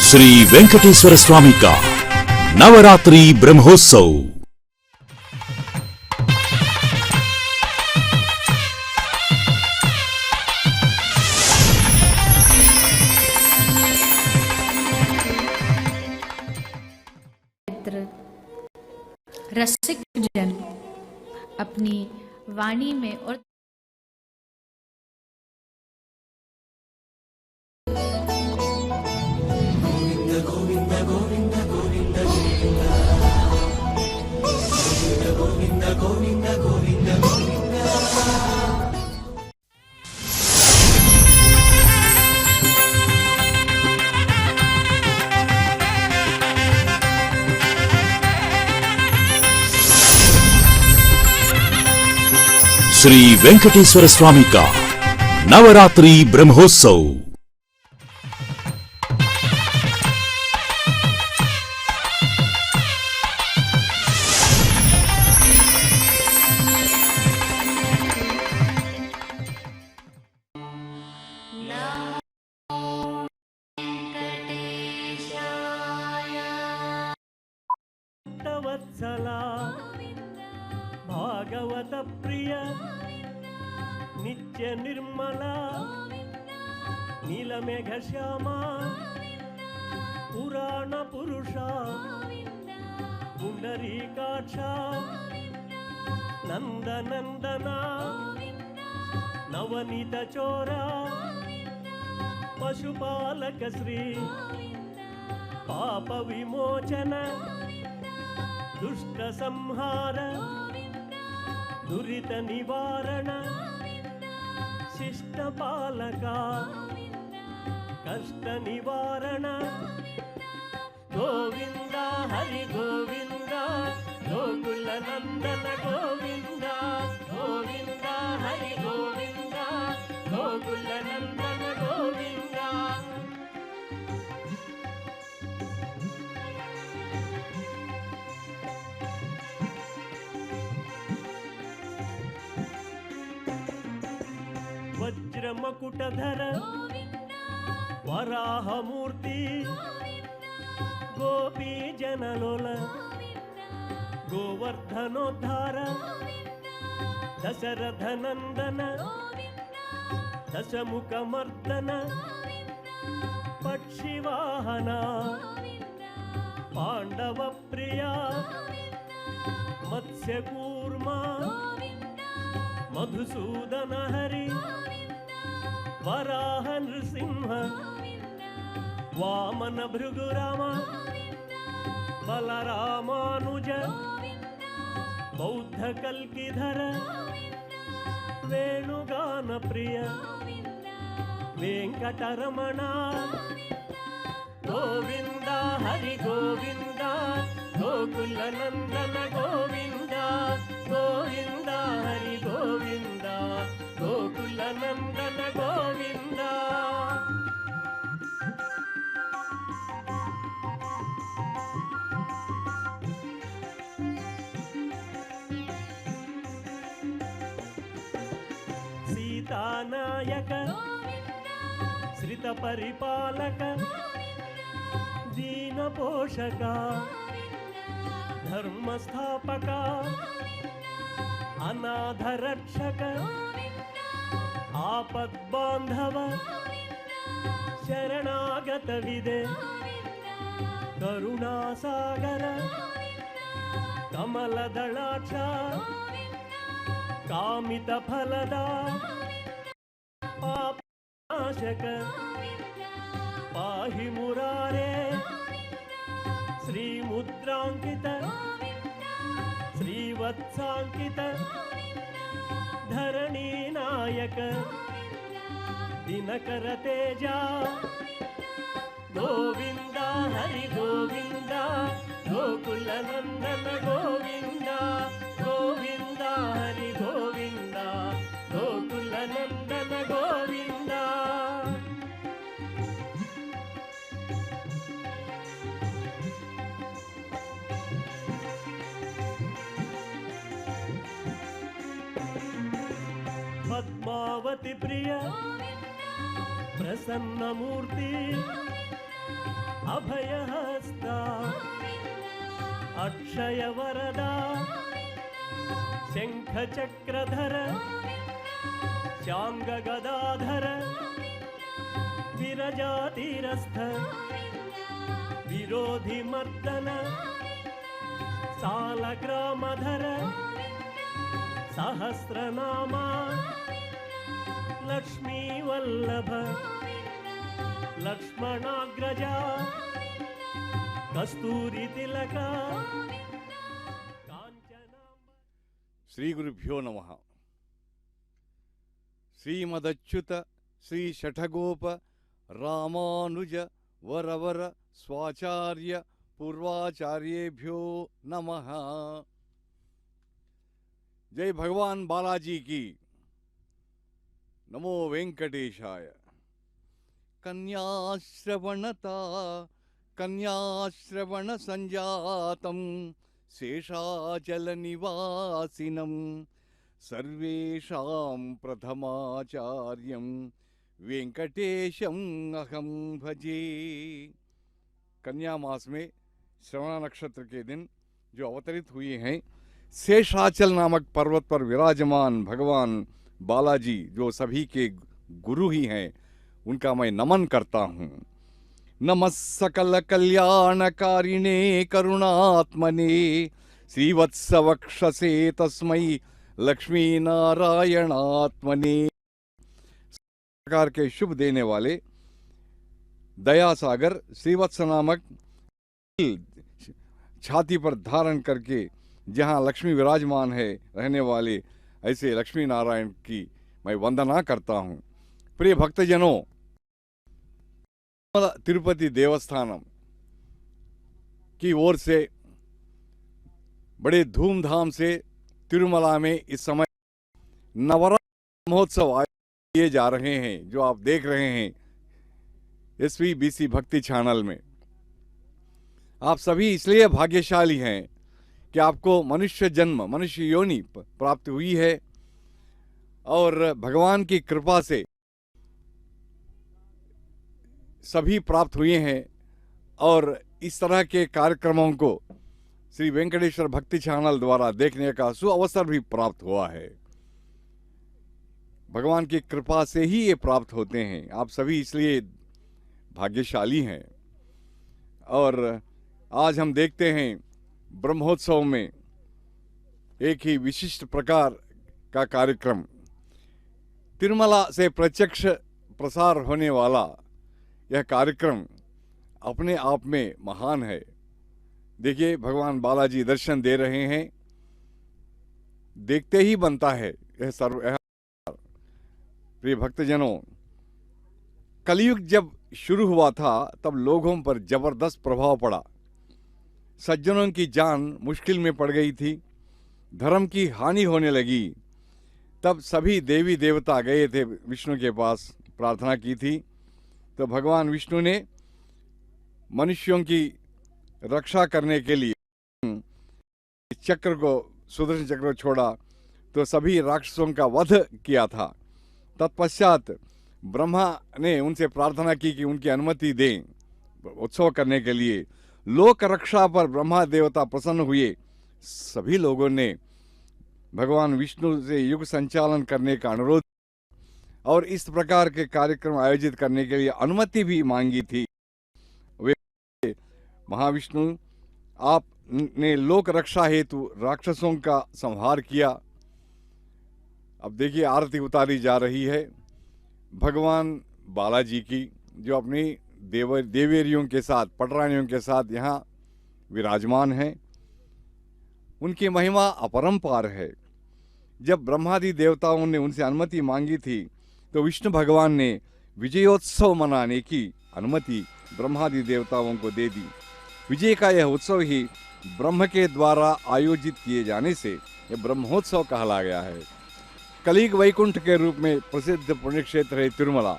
श्री वेंकटेश्वर स्वामी का नवरात्रि ब्रह्मोत्सव। रसिक जन अपनी वाणी में और श्री वेंकटेश्वर स्वामी का नवरात्रि ब्रह्मोत्सव। भागवत प्रिय नित्य निर्मला नीलमेघ श्यामा पुराण पुरुषा पुंडरीकाक्षा नंदनंदना नवनीत चोरा पशुपालक श्री पाप विमोचन दुष्ट संहार दुरित निवारण शिष्ट पालका कष्ट निवारण गोविंदा हरि गोविंदा गोकुल नंदन गोविंदा गोविंदा हरि गोविंदा गोकुल नंदन गोविंदा। वज्र मकुटधर वराहमूर्ति गोपी जनलोल गोवर्धनोद्धार दशरथ नंदन दशमुखमर्दन पक्षिवाहना पांडव प्रिया मत्स्यकूर्मा मधुसूदन हरि वराह नृसिंह वामन भृगुराम बलरामानुज बौद्ध कल्किधर वेणुगान प्रिय वेंकटरमणा गोविंदा हरि गोविंदा गोकुल नंदन गोविंदा गोविंदा हरि गोविंदा गोकुल नंदन गोविंदा। सीतानायक श्रित परिपालक दीन पोषका धर्म स्थापका अनाथ रक्षक आपद बांधव शरणागत विदे करुणा सागर कमल दलाक्ष कामित फलदा पाप नाशक पाहि मुरारे श्री मुद्रांकित श्रीवत्सांकित धरणी नायक दिनकर तेजा गोविंदा हरि गोविंदा गोकुल नंदन गोविंदा गोविंदा हरि गोविंदा गोकुल नंदन गोविंदा। पद्मावती प्रिय प्रसन्न मूर्ति अभयहस्ता अक्षयवरदा शङ्खचक्रधर शाङ्गगदाधर विरजातिरस्थ विरोधिमर्दन सालग्रामधर सहस्रनामा लक्ष्मीवल्लभ लक्ष्मणाग्रजा कस्तूरितिलक श्री गुरुभ्यो नमः। श्रीमदच्युत श्री शठगोप रामानुज वरवर स्वाचार्य पूर्वाचार्येभ्यो नमः। जय भगवान बालाजी की। नमो वेंकटेशाय। कन्याश्रवणता कन्याश्रवण संजातम शेषाचल निवासिनम सर्वेषां प्रथमाचार्यं वेंकटेशं अहं भजे। कन्या मास में श्रवण नक्षत्र के दिन जो अवतरित हुए हैं, शेषाचल नामक पर्वत पर विराजमान भगवान बालाजी जो सभी के गुरु ही हैं, उनका मैं नमन करता हूँ। नमः सकल कल्याणकारिणे करुणात्मने श्रीवत्सवक्षसे तस्मै लक्ष्मी नारायणात्मने। प्रकार के शुभ देने वाले दया सागर श्रीवत्स नामक छाती पर धारण करके जहाँ लक्ष्मी विराजमान है रहने वाले ऐसे लक्ष्मी नारायण की मैं वंदना करता हूँ। प्रिय भक्तजनों, तिरुपति देवस्थानम की ओर से बड़े धूमधाम से तिरुमला में इस समय नवरात्र महोत्सव आयोजित किए जा रहे हैं, जो आप देख रहे हैं SVBC भक्ति चैनल में। आप सभी इसलिए भाग्यशाली हैं कि आपको मनुष्य जन्म, मनुष्य योनि प्राप्त हुई है और भगवान की कृपा से सभी प्राप्त हुए हैं। और इस तरह के कार्यक्रमों को श्री वेंकटेश्वर भक्ति चैनल द्वारा देखने का सुअवसर भी प्राप्त हुआ है। भगवान की कृपा से ही ये प्राप्त होते हैं। आप सभी इसलिए भाग्यशाली हैं। और आज हम देखते हैं ब्रह्मोत्सव में एक ही विशिष्ट प्रकार का कार्यक्रम, तिरुमला से प्रत्यक्ष प्रसार होने वाला यह कार्यक्रम अपने आप में महान है। देखिए, भगवान बालाजी दर्शन दे रहे हैं, देखते ही बनता है यह सर्व। प्रिय भक्तजनों, कलयुग जब शुरू हुआ था तब लोगों पर जबरदस्त प्रभाव पड़ा। सज्जनों की जान मुश्किल में पड़ गई थी, धर्म की हानि होने लगी। तब सभी देवी देवता गए थे विष्णु के पास, प्रार्थना की थी। तो भगवान विष्णु ने मनुष्यों की रक्षा करने के लिए चक्र को, सुदर्शन चक्र को छोड़ा, तो सभी राक्षसों का वध किया था। तत्पश्चात ब्रह्मा ने उनसे प्रार्थना की कि उनकी अनुमति दें उत्सव करने के लिए। लोक रक्षा पर ब्रह्मा देवता प्रसन्न हुए। सभी लोगों ने भगवान विष्णु से युग संचालन करने का अनुरोध और इस प्रकार के कार्यक्रम आयोजित करने के लिए अनुमति भी मांगी थी। वे महाविष्णु, आपने लोक रक्षा हेतु राक्षसों का संहार किया। अब देखिए, आरती उतारी जा रही है भगवान बालाजी की, जो अपनी देवेरियों के साथ, पटरानियों के साथ यहाँ विराजमान हैं। उनकी महिमा अपरंपार है। जब ब्रह्मादि देवताओं ने उनसे अनुमति मांगी थी तो विष्णु भगवान ने विजयोत्सव मनाने की अनुमति ब्रह्मादि देवताओं को दे दी। विजय का यह उत्सव ही ब्रह्म के द्वारा आयोजित किए जाने से यह ब्रह्मोत्सव कहला गया है। कलिग वैकुंठ के रूप में प्रसिद्ध पुण्य क्षेत्र है तिरुमला।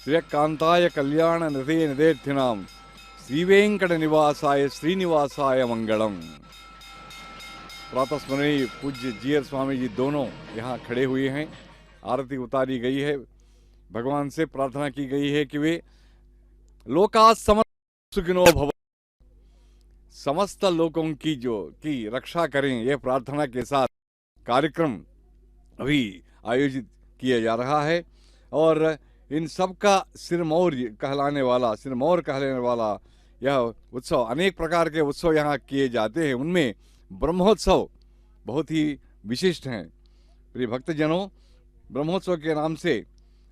श्रीकांताय कल्याण निधे निधेर्थिनाम श्रीवेंकट निवासाय श्रीनिवासाय मंगलम। प्रातः स्मरणीय पूज्य जीयर स्वामी जी दोनों यहाँ खड़े हुए हैं। आरती उतारी गई है। भगवान से प्रार्थना की गई है कि वे लोका सुखिनो भव, समस्त लोगों की रक्षा करें, यह प्रार्थना के साथ कार्यक्रम अभी आयोजित किया जा रहा है। और इन सब का सिरमौर कहलाने वाला यह उत्सव, अनेक प्रकार के उत्सव यहाँ किए जाते हैं, उनमें ब्रह्मोत्सव बहुत ही विशिष्ट हैं। प्रिय भक्तजनों, ब्रह्मोत्सव के नाम से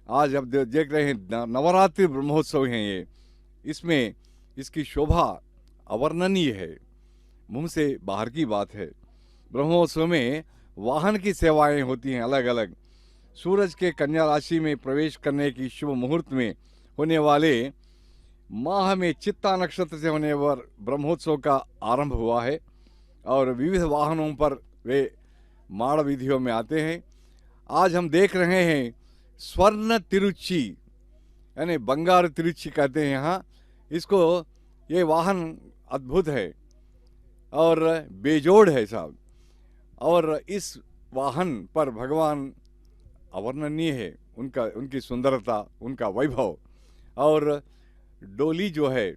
आज अब देख रहे हैं नवरात्रि ब्रह्मोत्सव हैं ये, इसमें इसकी शोभा अवर्णनीय है, मुंह से बाहर की बात है। ब्रह्मोत्सव में वाहन की सेवाएं होती हैं अलग अलग। सूरज के कन्या राशि में प्रवेश करने की शुभ मुहूर्त में होने वाले माह में चित्ता नक्षत्र से होने पर ब्रह्मोत्सव का आरंभ हुआ है और विविध वाहनों पर वे माड़ विधियों में आते हैं। आज हम देख रहे हैं स्वर्ण तिरुच्ची, यानी बंगार तिरुच्ची कहते हैं यहाँ इसको। ये वाहन अद्भुत है और बेजोड़ है साहब, और इस वाहन पर भगवान अवर्णनीय है, उनकी सुंदरता, उनका वैभव। और डोली जो है,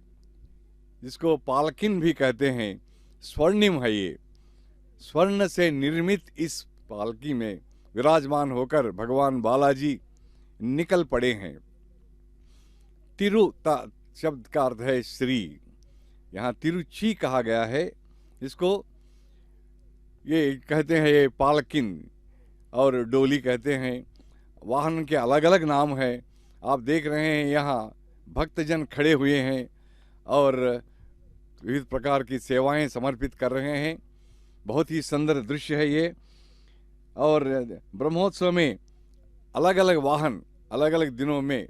जिसको पालकिन भी कहते हैं, स्वर्णिम है ये। स्वर्ण से निर्मित इस पालकी में विराजमान होकर भगवान बालाजी निकल पड़े हैं। तिरु शब्द का अर्थ है श्री, यहाँ तिरुची कहा गया है इसको। ये कहते हैं ये पालकिन और डोली कहते हैं। वाहन के अलग अलग नाम है। आप देख रहे हैं यहाँ भक्तजन खड़े हुए हैं और विविध प्रकार की सेवाएं समर्पित कर रहे हैं। बहुत ही सुंदर दृश्य है ये। और ब्रह्मोत्सव में अलग अलग वाहन अलग अलग दिनों में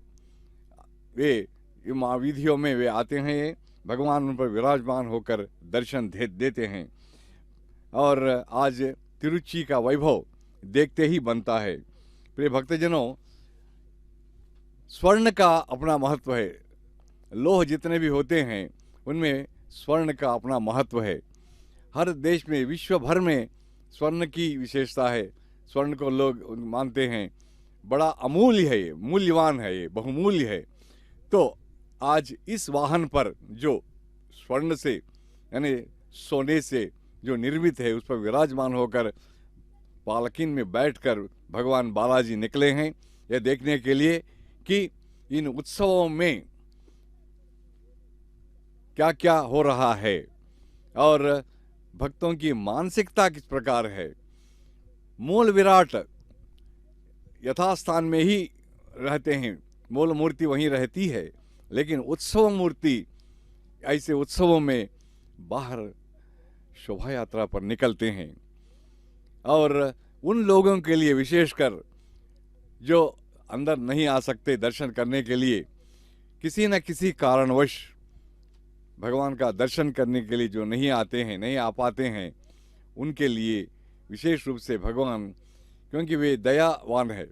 वे विधियों में वे आते हैं, भगवान उन पर विराजमान होकर दर्शन देते हैं। और आज तिरुच्ची का वैभव देखते ही बनता है। प्रिय भक्तजनों, स्वर्ण का अपना महत्व है। लोह जितने भी होते हैं उनमें स्वर्ण का अपना महत्व है। हर देश में, विश्व भर में स्वर्ण की विशेषता है। स्वर्ण को लोग मानते हैं बड़ा अमूल्य है, ये मूल्यवान है, ये बहुमूल्य है। तो आज इस वाहन पर जो स्वर्ण से यानी सोने से जो निर्मित है उस पर विराजमान होकर पालकिन में बैठकर भगवान बालाजी निकले हैं, यह देखने के लिए कि इन उत्सवों में क्या क्या हो रहा है और भक्तों की मानसिकता किस प्रकार है। मूल विराट यथास्थान में ही रहते हैं, मूल मूर्ति वहीं रहती है, लेकिन उत्सव मूर्ति ऐसे उत्सवों में बाहर शोभा यात्रा पर निकलते हैं। और उन लोगों के लिए विशेषकर जो अंदर नहीं आ सकते दर्शन करने के लिए, किसी न किसी कारणवश भगवान का दर्शन करने के लिए जो नहीं आते हैं, नहीं आ पाते हैं, उनके लिए विशेष रूप से भगवान, क्योंकि वे दयावान है,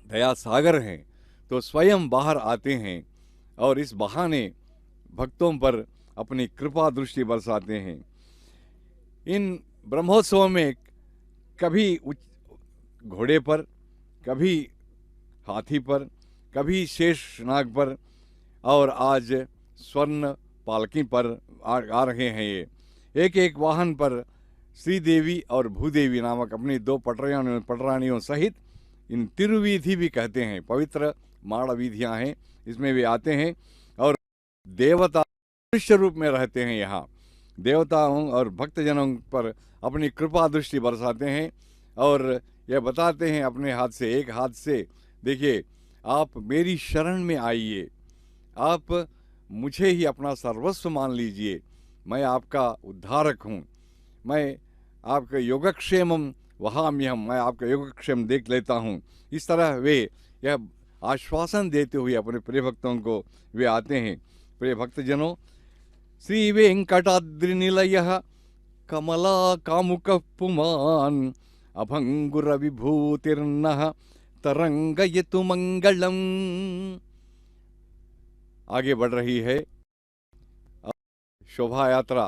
दया सागर हैं, तो स्वयं बाहर आते हैं और इस बहाने भक्तों पर अपनी कृपा दृष्टि बरसाते हैं। इन ब्रह्मोत्सव में कभी घोड़े पर, कभी हाथी पर, कभी शेष नाग पर, और आज स्वर्ण पालकी पर आ रहे हैं। ये एक एक वाहन पर श्रीदेवी और भूदेवी नामक अपनी दो पटरानियों सहित, इन तिरुवीधि भी कहते हैं, पवित्र माड़ वीधियाँ हैं, इसमें वे आते हैं और देवता मनुष्य रूप में रहते हैं। यहाँ देवताओं और भक्तजनों पर अपनी कृपा दृष्टि बरसाते हैं और यह बताते हैं अपने हाथ से, एक हाथ से, देखिए आप मेरी शरण में आइए, आप मुझे ही अपना सर्वस्व मान लीजिए, मैं आपका उद्धारक हूँ, मैं आपका योगक्षेमम वहाम्यहम, मैं आपका योगक्षेम देख लेता हूँ। इस तरह वे यह आश्वासन देते हुए अपने प्रिय भक्तों को वे आते हैं। प्रिय भक्तजनों, श्री वेंकटाद्रि निलयः कमला कामुक पुमान् अभंगुर विभूतिर्नः तरंगयतु मंगलम। आगे बढ़ रही है, शोभा यात्रा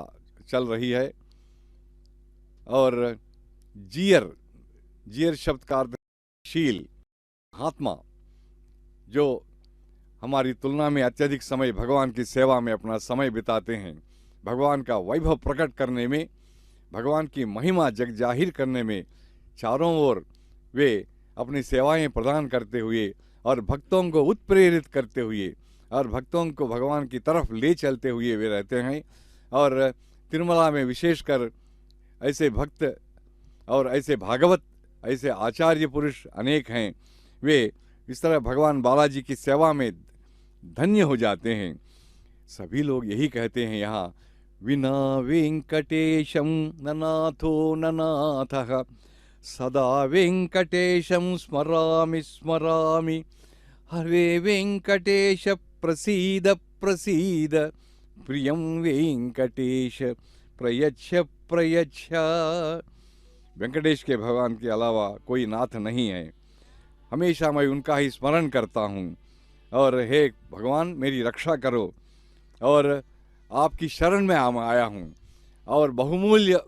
चल रही है और जियर शब्द का अर्थ शील, महात्मा जो हमारी तुलना में अत्यधिक समय भगवान की सेवा में अपना समय बिताते हैं। भगवान का वैभव प्रकट करने में, भगवान की महिमा जग जाहिर करने में चारों ओर वे अपनी सेवाएं प्रदान करते हुए और भक्तों को उत्प्रेरित करते हुए और भक्तों को भगवान की तरफ ले चलते हुए वे रहते हैं। और तिरुमला में विशेषकर ऐसे भक्त और ऐसे भागवत, ऐसे आचार्य पुरुष अनेक हैं। वे इस तरह भगवान बालाजी की सेवा में धन्य हो जाते हैं। सभी लोग यही कहते हैं यहाँ, विना वेंकटेशम ननाथो ननाथः सदा वेंकटेशम स्मरामि स्मरामि, हरे वेंकटेश प्रसीद प्रसीद, प्रियं वेंकटेश प्रयच्छ प्रयच्छ। वेंकटेश के भगवान के अलावा कोई नाथ नहीं है। हमेशा मैं उनका ही स्मरण करता हूँ और हे भगवान मेरी रक्षा करो। और आपकी शरण में आया हूँ। और बहुमूल्य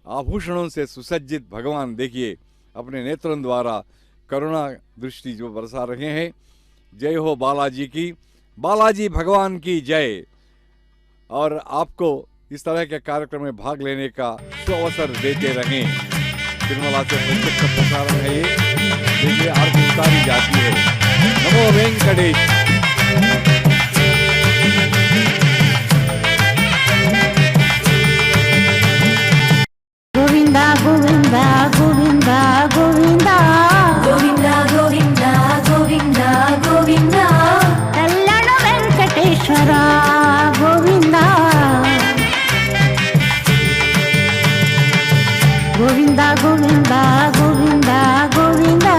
आभूषणों से सुसज्जित भगवान देखिए अपने नेत्रों द्वारा करुणा दृष्टि जो बरसा रहे हैं। जय हो बालाजी की, बालाजी भगवान की जय। और आपको इस तरह के कार्यक्रम में भाग लेने का सुअवसर देते रहें। तिरुमला से प्रत्यक्ष प्रसारण है ये। देखिए आरती उतारी जाती है। नमो वेंकटेश। गोविंदा गोविंदा गोविंदा गोविंदा गोविंदा गोविंदा गोविंदा गोविंदा, कल्याण वेंकटेश्वर गोविंदा गोविंदा गोविंदा गोविंदा गोविंदा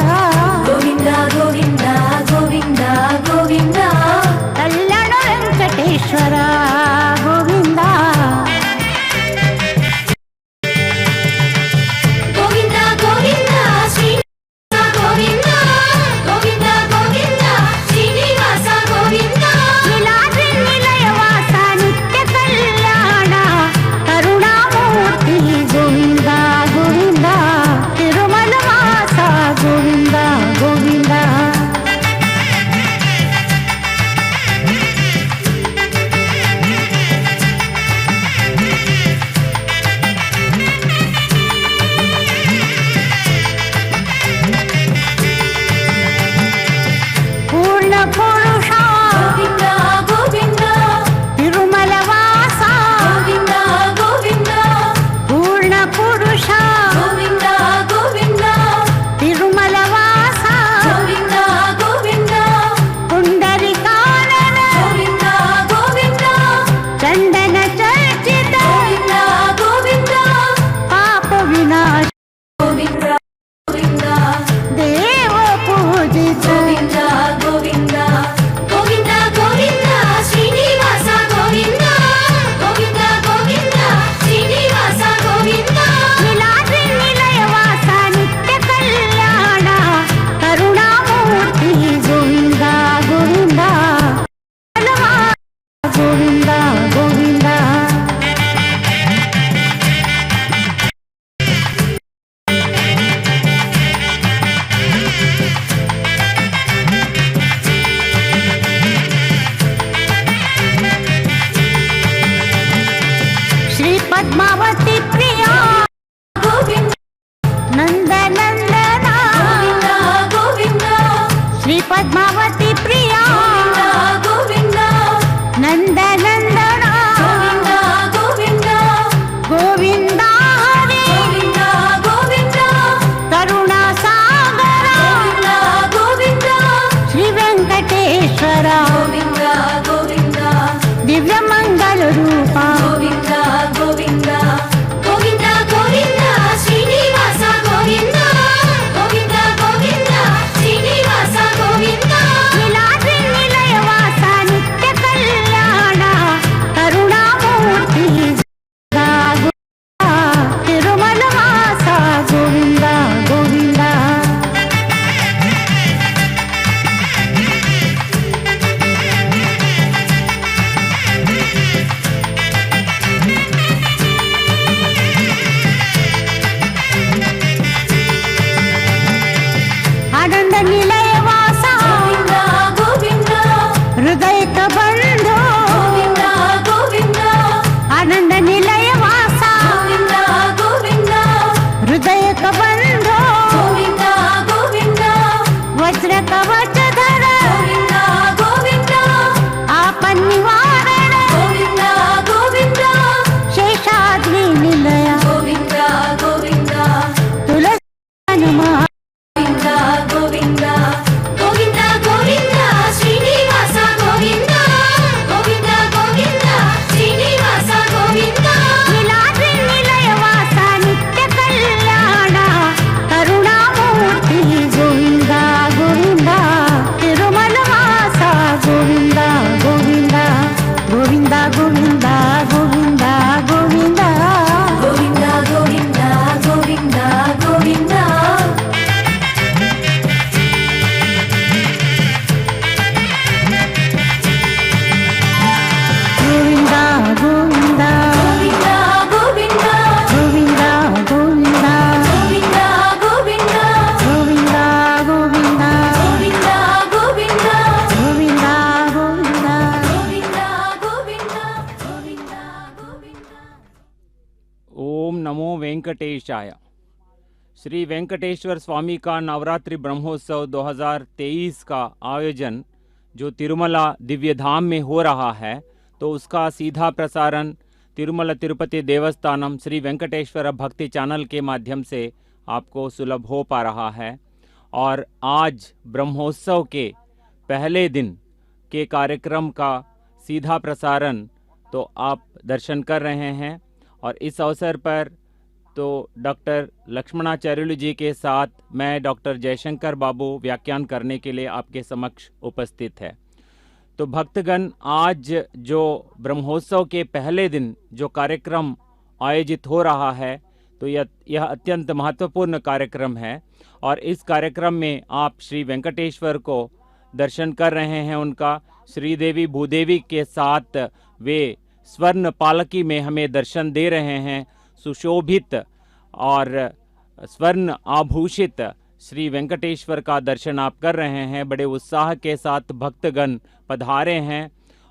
गोविंदा गोविंदा गोविंदा गोविंदा, कल्याण वेंकटेश्वर गोविंदा गोविंदा गोविंदा श्री गोविंदा, गोविंदा गोविंदा श्रीनिवास गोविंदा, नीलाद्रि निलयवास नित्य कल्याण करुणामूर्ति गोविंदा गोविंदा वेंकटेशाय। श्री वेंकटेश्वर स्वामी का नवरात्रि ब्रह्मोत्सव 2023 का आयोजन जो तिरुमला दिव्य धाम में हो रहा है, तो उसका सीधा प्रसारण तिरुमला तिरुपति देवस्थानम श्री वेंकटेश्वर भक्ति चैनल के माध्यम से आपको सुलभ हो पा रहा है। और आज ब्रह्मोत्सव के पहले दिन के कार्यक्रम का सीधा प्रसारण तो आप दर्शन कर रहे हैं। और इस अवसर पर तो डॉक्टर लक्ष्मणाचार्युलु जी के साथ मैं डॉक्टर जयशंकर बाबू व्याख्यान करने के लिए आपके समक्ष उपस्थित है। तो भक्तगण, आज जो ब्रह्मोत्सव के पहले दिन जो कार्यक्रम आयोजित हो रहा है, तो यह अत्यंत महत्वपूर्ण कार्यक्रम है। और इस कार्यक्रम में आप श्री वेंकटेश्वर को दर्शन कर रहे हैं। उनका श्रीदेवी भूदेवी के साथ वे स्वर्ण पालकी में हमें दर्शन दे रहे हैं। सुशोभित और स्वर्ण आभूषित श्री वेंकटेश्वर का दर्शन आप कर रहे हैं। बड़े उत्साह के साथ भक्तगण पधारे हैं।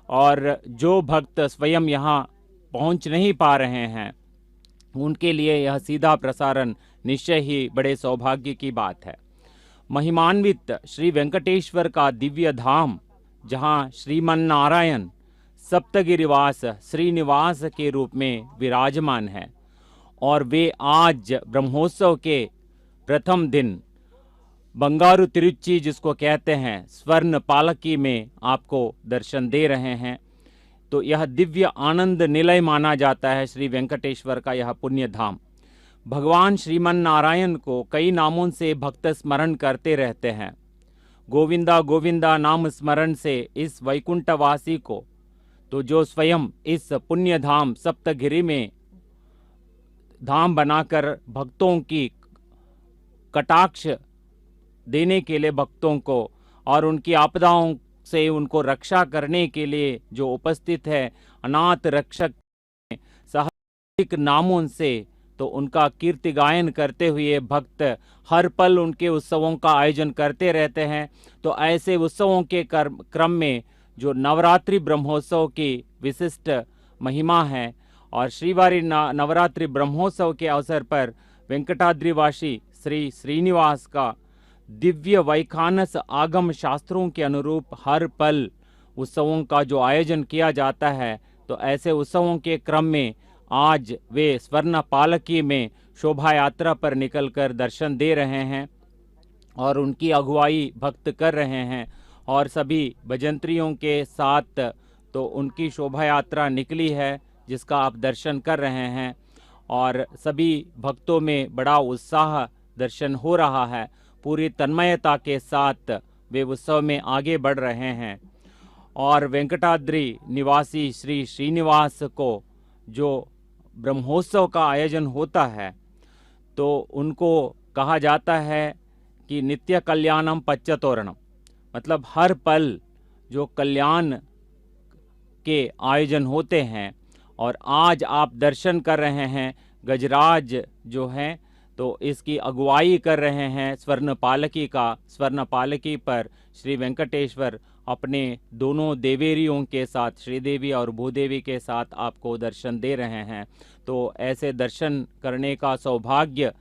और जो भक्त स्वयं यहाँ पहुँच नहीं पा रहे हैं, उनके लिए यह सीधा प्रसारण निश्चय ही बड़े सौभाग्य की बात है। महिमान्वित श्री वेंकटेश्वर का दिव्य धाम, जहाँ श्रीमन नारायण सप्तगिरिवास श्रीनिवास के रूप में विराजमान है, और वे आज ब्रह्मोत्सव के प्रथम दिन बंगारू तिरुच्ची, जिसको कहते हैं, स्वर्ण पालकी में आपको दर्शन दे रहे हैं। तो यह दिव्य आनंद निलय माना जाता है श्री वेंकटेश्वर का यह पुण्य धाम। भगवान श्रीमन नारायण को कई नामों से भक्त स्मरण करते रहते हैं। गोविंदा गोविंदा नाम स्मरण से इस वैकुंठवासी को, तो जो स्वयं इस पुण्य धाम सप्तगिरि में धाम बनाकर भक्तों की कटाक्ष देने के लिए, भक्तों को और उनकी आपदाओं से उनको रक्षा करने के लिए जो उपस्थित है, अनाथ रक्षक साहसिक नामों से तो उनका कीर्ति गायन करते हुए भक्त हर पल उनके उत्सवों का आयोजन करते रहते हैं। तो ऐसे उत्सवों के क्रम में जो नवरात्रि ब्रह्मोत्सव की विशिष्ट महिमा है, और श्रीवारी नवरात्रि ब्रह्मोत्सव के अवसर पर वेंकटाद्रिवासी श्री श्रीनिवास का दिव्य वैखानस आगम शास्त्रों के अनुरूप हर पल उत्सवों का जो आयोजन किया जाता है, तो ऐसे उत्सवों के क्रम में आज वे स्वर्ण पालकी में शोभा यात्रा पर निकलकर दर्शन दे रहे हैं और उनकी अगुवाई भक्त कर रहे हैं। और सभी भजंत्रियों के साथ तो उनकी शोभा यात्रा निकली है, जिसका आप दर्शन कर रहे हैं। और सभी भक्तों में बड़ा उत्साह दर्शन हो रहा है। पूरी तन्मयता के साथ वे उत्सव में आगे बढ़ रहे हैं। और वेंकटाद्रि निवासी श्री श्रीनिवास को जो ब्रह्मोत्सव का आयोजन होता है, तो उनको कहा जाता है कि नित्य कल्याणम पच्चतोरणम, मतलब हर पल जो कल्याण के आयोजन होते हैं। और आज आप दर्शन कर रहे हैं गजराज जो है, तो इसकी अगुवाई कर रहे हैं स्वर्ण पालकी का। स्वर्ण पालकी पर श्री वेंकटेश्वर अपने दोनों देवेरियों के साथ, श्रीदेवी और भूदेवी के साथ आपको दर्शन दे रहे हैं। तो ऐसे दर्शन करने का सौभाग्य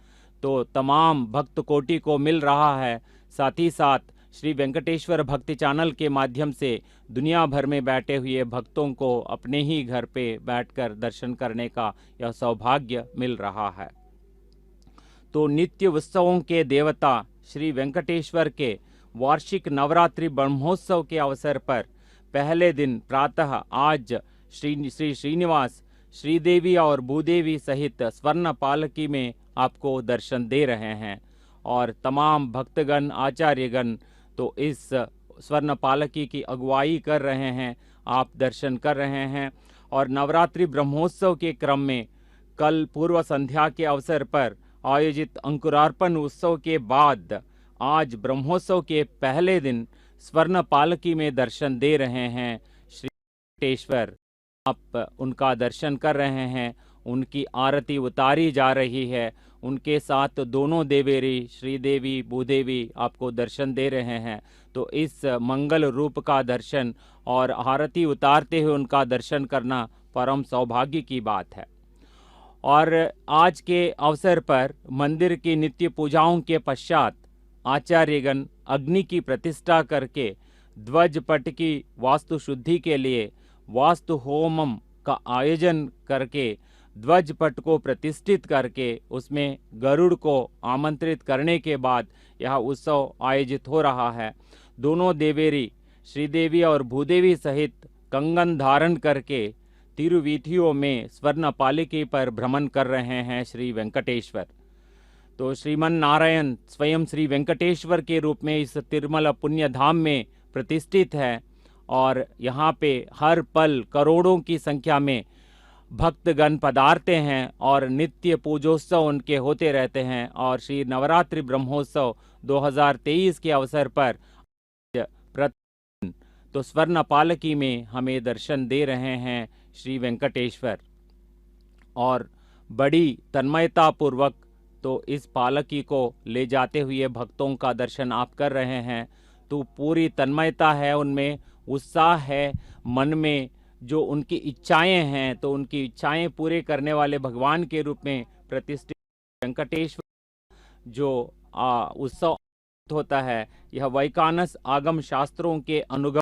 तो तमाम भक्त कोटि को मिल रहा है। साथ ही साथ श्री वेंकटेश्वर भक्ति चैनल के माध्यम से दुनिया भर में बैठे हुए भक्तों को अपने ही घर पे बैठकर दर्शन करने का यह सौभाग्य मिल रहा है। तो नित्य उत्सवों के देवता श्री वेंकटेश्वर के वार्षिक नवरात्रि ब्रह्मोत्सव के अवसर पर पहले दिन प्रातः आज श्री श्रीनिवास श्रीदेवी और भूदेवी सहित स्वर्ण पालकी में आपको दर्शन दे रहे हैं। और तमाम भक्तगण आचार्यगण तो इस स्वर्ण पालकी की अगुवाई कर रहे हैं, आप दर्शन कर रहे हैं। और नवरात्रि ब्रह्मोत्सव के क्रम में कल पूर्व संध्या के अवसर पर आयोजित अंकुरार्पण उत्सव के बाद आज ब्रह्मोत्सव के पहले दिन स्वर्ण पालकी में दर्शन दे रहे हैं श्री वेंकटेश्वर। आप उनका दर्शन कर रहे हैं, उनकी आरती उतारी जा रही है। उनके साथ दोनों देवेरी श्रीदेवी भूदेवी आपको दर्शन दे रहे हैं। तो इस मंगल रूप का दर्शन और आरती उतारते हुए उनका दर्शन करना परम सौभाग्य की बात है। और आज के अवसर पर मंदिर की नित्य पूजाओं के पश्चात आचार्यगण अग्नि की प्रतिष्ठा करके ध्वज पट की वास्तु शुद्धि के लिए वास्तु होमम का आयोजन करके ध्वज पट को प्रतिष्ठित करके उसमें गरुड़ को आमंत्रित करने के बाद यह उत्सव आयोजित हो रहा है। दोनों देवेरी श्रीदेवी और भूदेवी सहित कंगन धारण करके तिरुवीथियों में स्वर्ण पालिकी पर भ्रमण कर रहे हैं श्री वेंकटेश्वर। तो श्रीमन नारायण स्वयं श्री वेंकटेश्वर के रूप में इस तिरुमला पुण्य धाम में प्रतिष्ठित है और यहाँ पे हर पल करोड़ों की संख्या में भक्तगण पधारते हैं और नित्य पूजोत्सव उनके होते रहते हैं। और श्री नवरात्रि ब्रह्मोत्सव 2023 के अवसर पर प्रतिदिन तो स्वर्ण पालकी में हमें दर्शन दे रहे हैं श्री वेंकटेश्वर और बड़ी तन्मयता पूर्वक तो इस पालकी को ले जाते हुए भक्तों का दर्शन आप कर रहे हैं। तो पूरी तन्मयता है, उनमें उत्साह है, मन में जो उनकी इच्छाएं हैं तो उनकी इच्छाएं पूरे करने वाले भगवान के रूप में प्रतिष्ठित वेंकटेश्वर जो उत्सव होता है यह वैकानस आगम शास्त्रों के अनुगम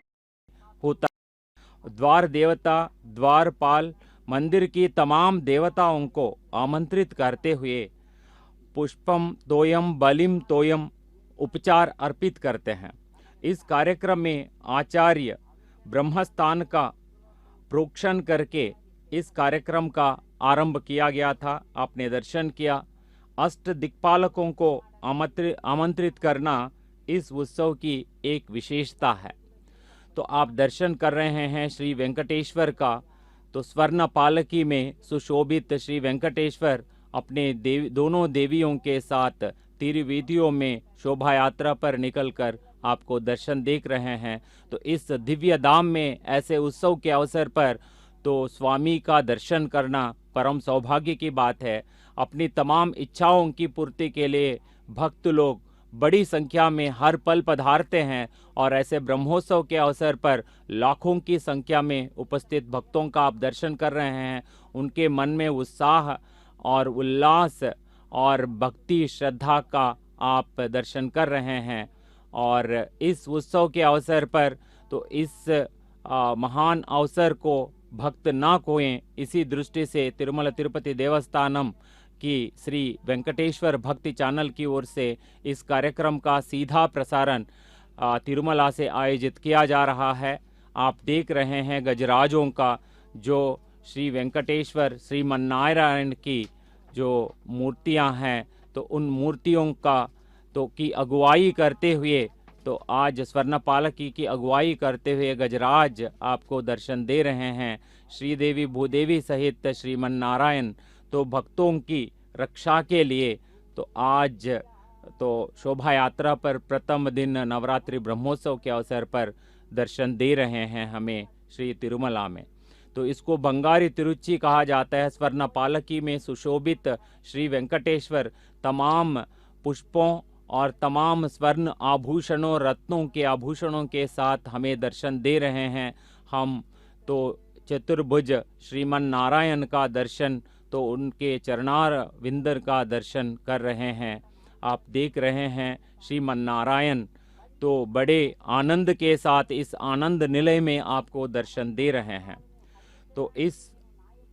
होता है। द्वार देवता द्वारपाल मंदिर की तमाम देवताओं को आमंत्रित करते हुए पुष्पम तोयम बलिम तोयम उपचार अर्पित करते हैं। इस कार्यक्रम में आचार्य ब्रह्मस्थान का प्रोक्षण करके इस कार्यक्रम का आरंभ किया गया था। आपने दर्शन किया। अष्ट दिक्पालकों को आमंत्रित करना इस उत्सव की एक विशेषता है। तो आप दर्शन कर रहे हैं श्री वेंकटेश्वर का। तो स्वर्ण पालकी में सुशोभित श्री वेंकटेश्वर अपने दोनों देवियों के साथ तिरुवीथियों में शोभा यात्रा पर निकलकर आपको दर्शन देख रहे हैं। तो इस दिव्य धाम में ऐसे उत्सव के अवसर पर तो स्वामी का दर्शन करना परम सौभाग्य की बात है। अपनी तमाम इच्छाओं की पूर्ति के लिए भक्त लोग बड़ी संख्या में हर पल पधारते हैं और ऐसे ब्रह्मोत्सव के अवसर पर लाखों की संख्या में उपस्थित भक्तों का आप दर्शन कर रहे हैं। उनके मन में उत्साह और उल्लास और भक्ति श्रद्धा का आप दर्शन कर रहे हैं। और इस उत्सव के अवसर पर तो इस महान अवसर को भक्त ना खोएं, इसी दृष्टि से तिरुमला तिरुपति देवस्थानम की श्री वेंकटेश्वर भक्ति चैनल की ओर से इस कार्यक्रम का सीधा प्रसारण तिरुमला से आयोजित किया जा रहा है। आप देख रहे हैं गजराजों का जो श्री वेंकटेश्वर श्रीमन्नारायण की जो मूर्तियां हैं तो उन मूर्तियों का तो की अगुवाई करते हुए तो आज स्वर्ण पालकी की अगुवाई करते हुए गजराज आपको दर्शन दे रहे हैं। श्रीदेवी भूदेवी सहित श्रीमन्नारायण तो भक्तों की रक्षा के लिए तो आज तो शोभा यात्रा पर प्रथम दिन नवरात्रि ब्रह्मोत्सव के अवसर पर दर्शन दे रहे हैं हमें श्री तिरुमला में। तो इसको बंगारी तिरुच्ची कहा जाता है। स्वर्ण पालकी में सुशोभित श्री वेंकटेश्वर तमाम पुष्पों और तमाम स्वर्ण आभूषणों रत्नों के आभूषणों के साथ हमें दर्शन दे रहे हैं। हम तो चतुर्भुज श्रीमन नारायण का दर्शन तो उनके चरणार विंदर का दर्शन कर रहे हैं। आप देख रहे हैं श्रीमन नारायण तो बड़े आनंद के साथ इस आनंद निलय में आपको दर्शन दे रहे हैं। तो इस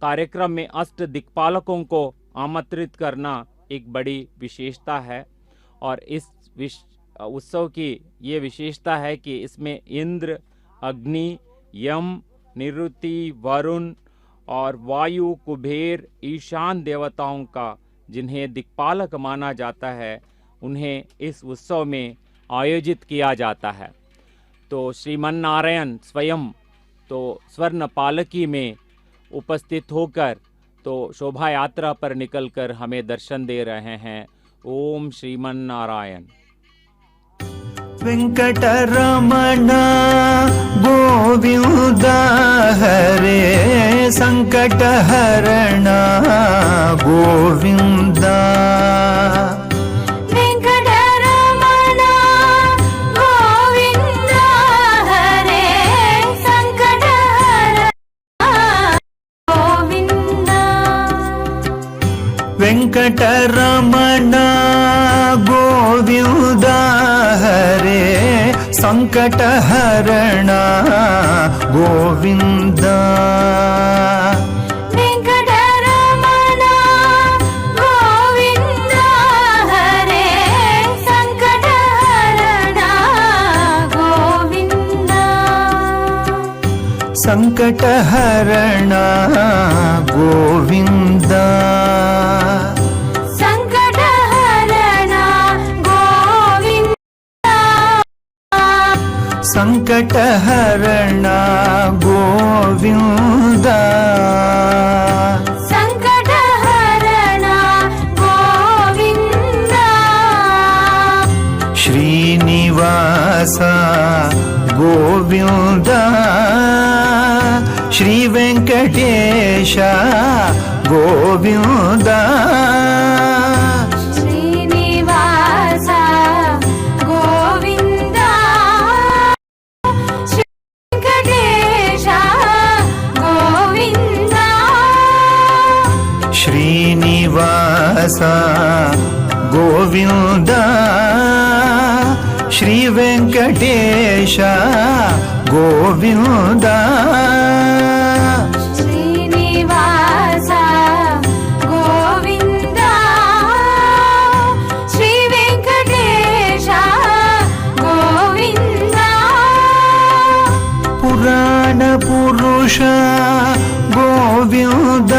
कार्यक्रम में अष्ट दिक्पालकों को आमंत्रित करना एक बड़ी विशेषता है और इस उत्सव की ये विशेषता है कि इसमें इंद्र, अग्नि, यम, निरुति, वरुण और वायु, कुबेर, ईशान देवताओं का जिन्हें दिक्पालक माना जाता है उन्हें इस उत्सव में आयोजित किया जाता है। तो श्रीमन नारायण स्वयं तो स्वर्ण पालकी में उपस्थित होकर तो शोभा यात्रा पर निकलकर हमें दर्शन दे रहे हैं। ओम श्रीमन नारायण। वेंकटरमण गोविंद हरे संकटहरण गोविंद। वेंकटरमण गोविंद हरे संकटहरण गोविंद। संकटहरण गोविन्द वेंकटरमण गोविंद हरे संकटहरण गोविंद संकटहरण गोविन्द संकटहरण गोविंद संकटहरण गोविन्द संकटहरण गोविंद श्रीनिवास गोविन्द श्री वेंकटेश गोविन्द श्रीनिवास गोविंद श्री वेंकटेश गोविंद श्रीनिवास गोविन्द श्री वेंकटेश गोविन्द श्रीनिवास गोविंद श्री वेंकटेश गोविंद पुराण पुरुष गोविन्द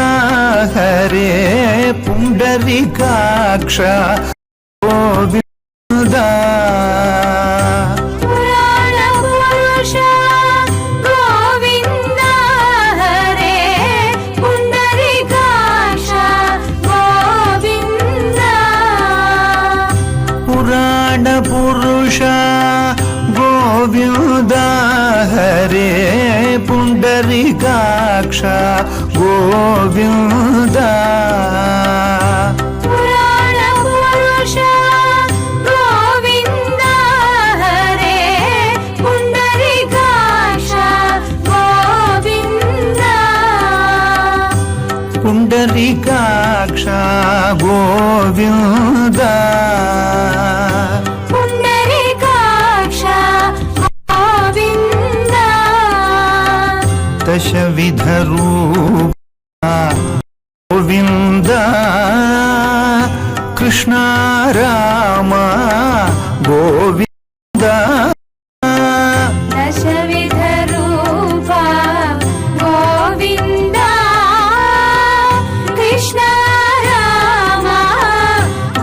हरे पुंडरीकाक्ष गोविन्द पुराण पुरुष गोविंद हरे पुंडरीकाक्ष गोविंद पुराण पुरुष गोविन्द हरे पुंडरीकाक्ष गोविन्द पुराण पुरुष गोविंद हरे पुंडरीकाक्ष गोविंद पुंडरीकाक्ष गोविन्द पुंडरीकाक्ष गोविंद दशविध रूप गोविन्द कृष्ण राम गोविन्द दशविध रूप गोविंद कृष्ण राम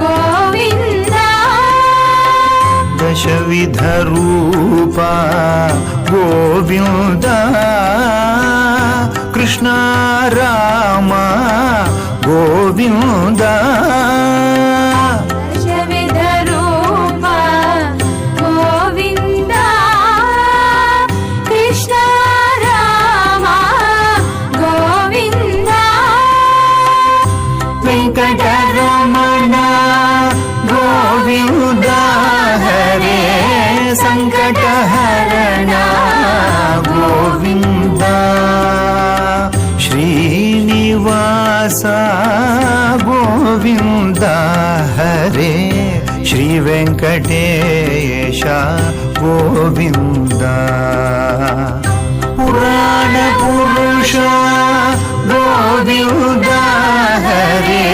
गोविंद दशविध रूप गोविन्द कृष्ण राम गोविन्द दशविध रूप गोविंद कृष्ण राम गोविंद वेंकटरमण गोविन्द हरे संकटहरण गोविन्द श्रीनिवास गोविन्द हरे श्री वेंकटेश गोविन्द पुराण पुरुष गोविन्द हरे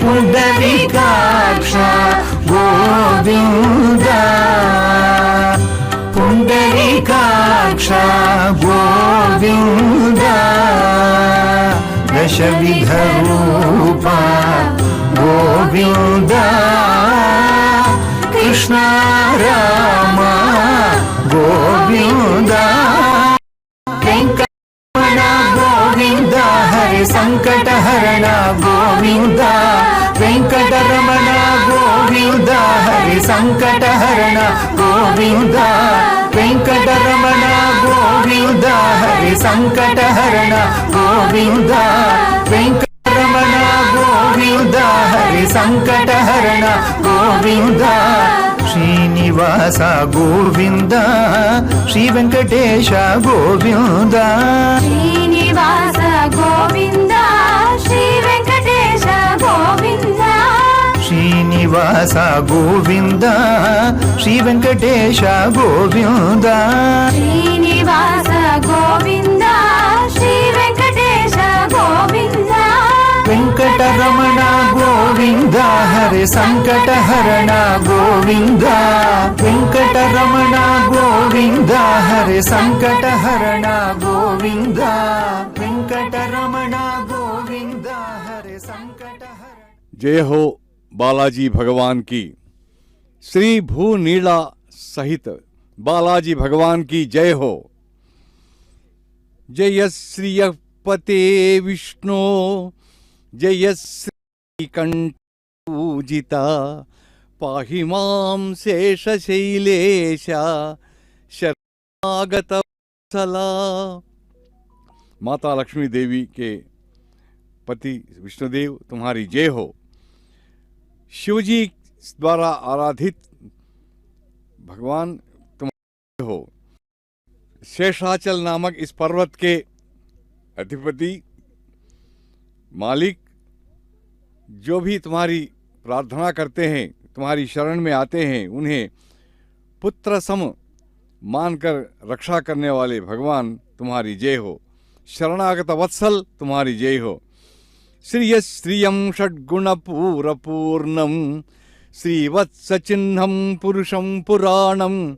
पुंडरीकाक्ष गोविन्द पुंडरीकाक्ष गोविन्द दशविध रूप गोविन्द कृष्ण राम गोविन्द वेंकटरमण गोविन्द हरे संकटहरण गोविन्द वेंकटरमण गोविन्द हरे संकटहरण गोविन्द वेंकटरमण गोविन्द हरे संकटहरण गोविन्द वेंकटरमण गोविन्द हरे संकटहरण गोविन्द श्रीनिवास गोविन्द श्री वेंकटेश गोविन्द श्रीनिवास गोविंद श्री वेंकटेश गोविंद శ్రీనివాస గోవింద శ్రీ వెంకటేశ గోవింద శ్రీనివాస గోవింద శ్రీ వెంకటేశ గోవింద వెంకటరమణ గోవింద హరి సంకటహరణ గోవింద వెంకటరమణ గోవింద హరి సంకటహరణ గోవింద వెంకటరమణ గోవింద హరి సంకటహరణ जय हो बालाजी भगवान की। श्री भू नीला सहित बालाजी भगवान की जय हो। जय श्री पते विष्णु जय श्री कंठ पूजिता पाहि मां शेषशैलेश शरणागत वत्सला। माता लक्ष्मी देवी के पति विष्णुदेव तुम्हारी जय हो। शिवजी द्वारा आराधित भगवान तुम हो। शेषाचल नामक इस पर्वत के अधिपति मालिक जो भी तुम्हारी प्रार्थना करते हैं, तुम्हारी शरण में आते हैं, उन्हें पुत्र सम मानकर रक्षा करने वाले भगवान तुम्हारी जय हो। शरणागत वत्सल तुम्हारी जय हो। श्रियं षड्गुणपूरपूर्णं श्रीवत्सचिह्नं पुरुषं पुराणं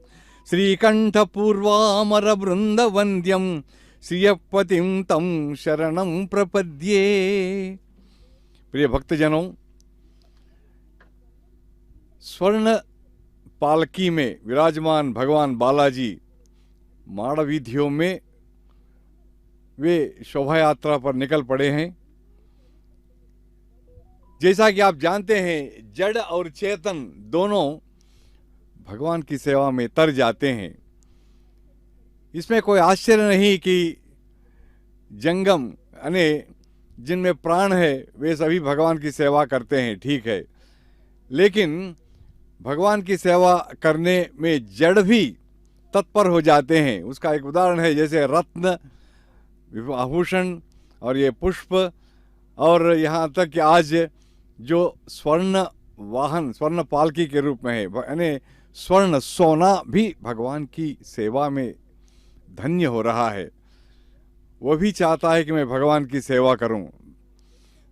श्रीकण्ठपूर्वामरवृन्दवन्द्यं श्रियपतिं तं शरणं प्रपद्ये। प्रिय भक्तजनों, स्वर्ण पालकी में विराजमान भगवान बालाजी माड़वीधियों में वे शोभा यात्रा पर निकल पड़े हैं। जैसा कि आप जानते हैं, जड़ और चेतन दोनों भगवान की सेवा में तर जाते हैं। इसमें कोई आश्चर्य नहीं कि जंगम यानी जिनमें प्राण है वे सभी भगवान की सेवा करते हैं, ठीक है। लेकिन भगवान की सेवा करने में जड़ भी तत्पर हो जाते हैं। उसका एक उदाहरण है, जैसे रत्न आभूषण और ये पुष्प, और यहाँ तक कि आज जो स्वर्ण वाहन स्वर्ण पालकी के रूप में है, यानी स्वर्ण सोना भी भगवान की सेवा में धन्य हो रहा है। वो भी चाहता है कि मैं भगवान की सेवा करूं।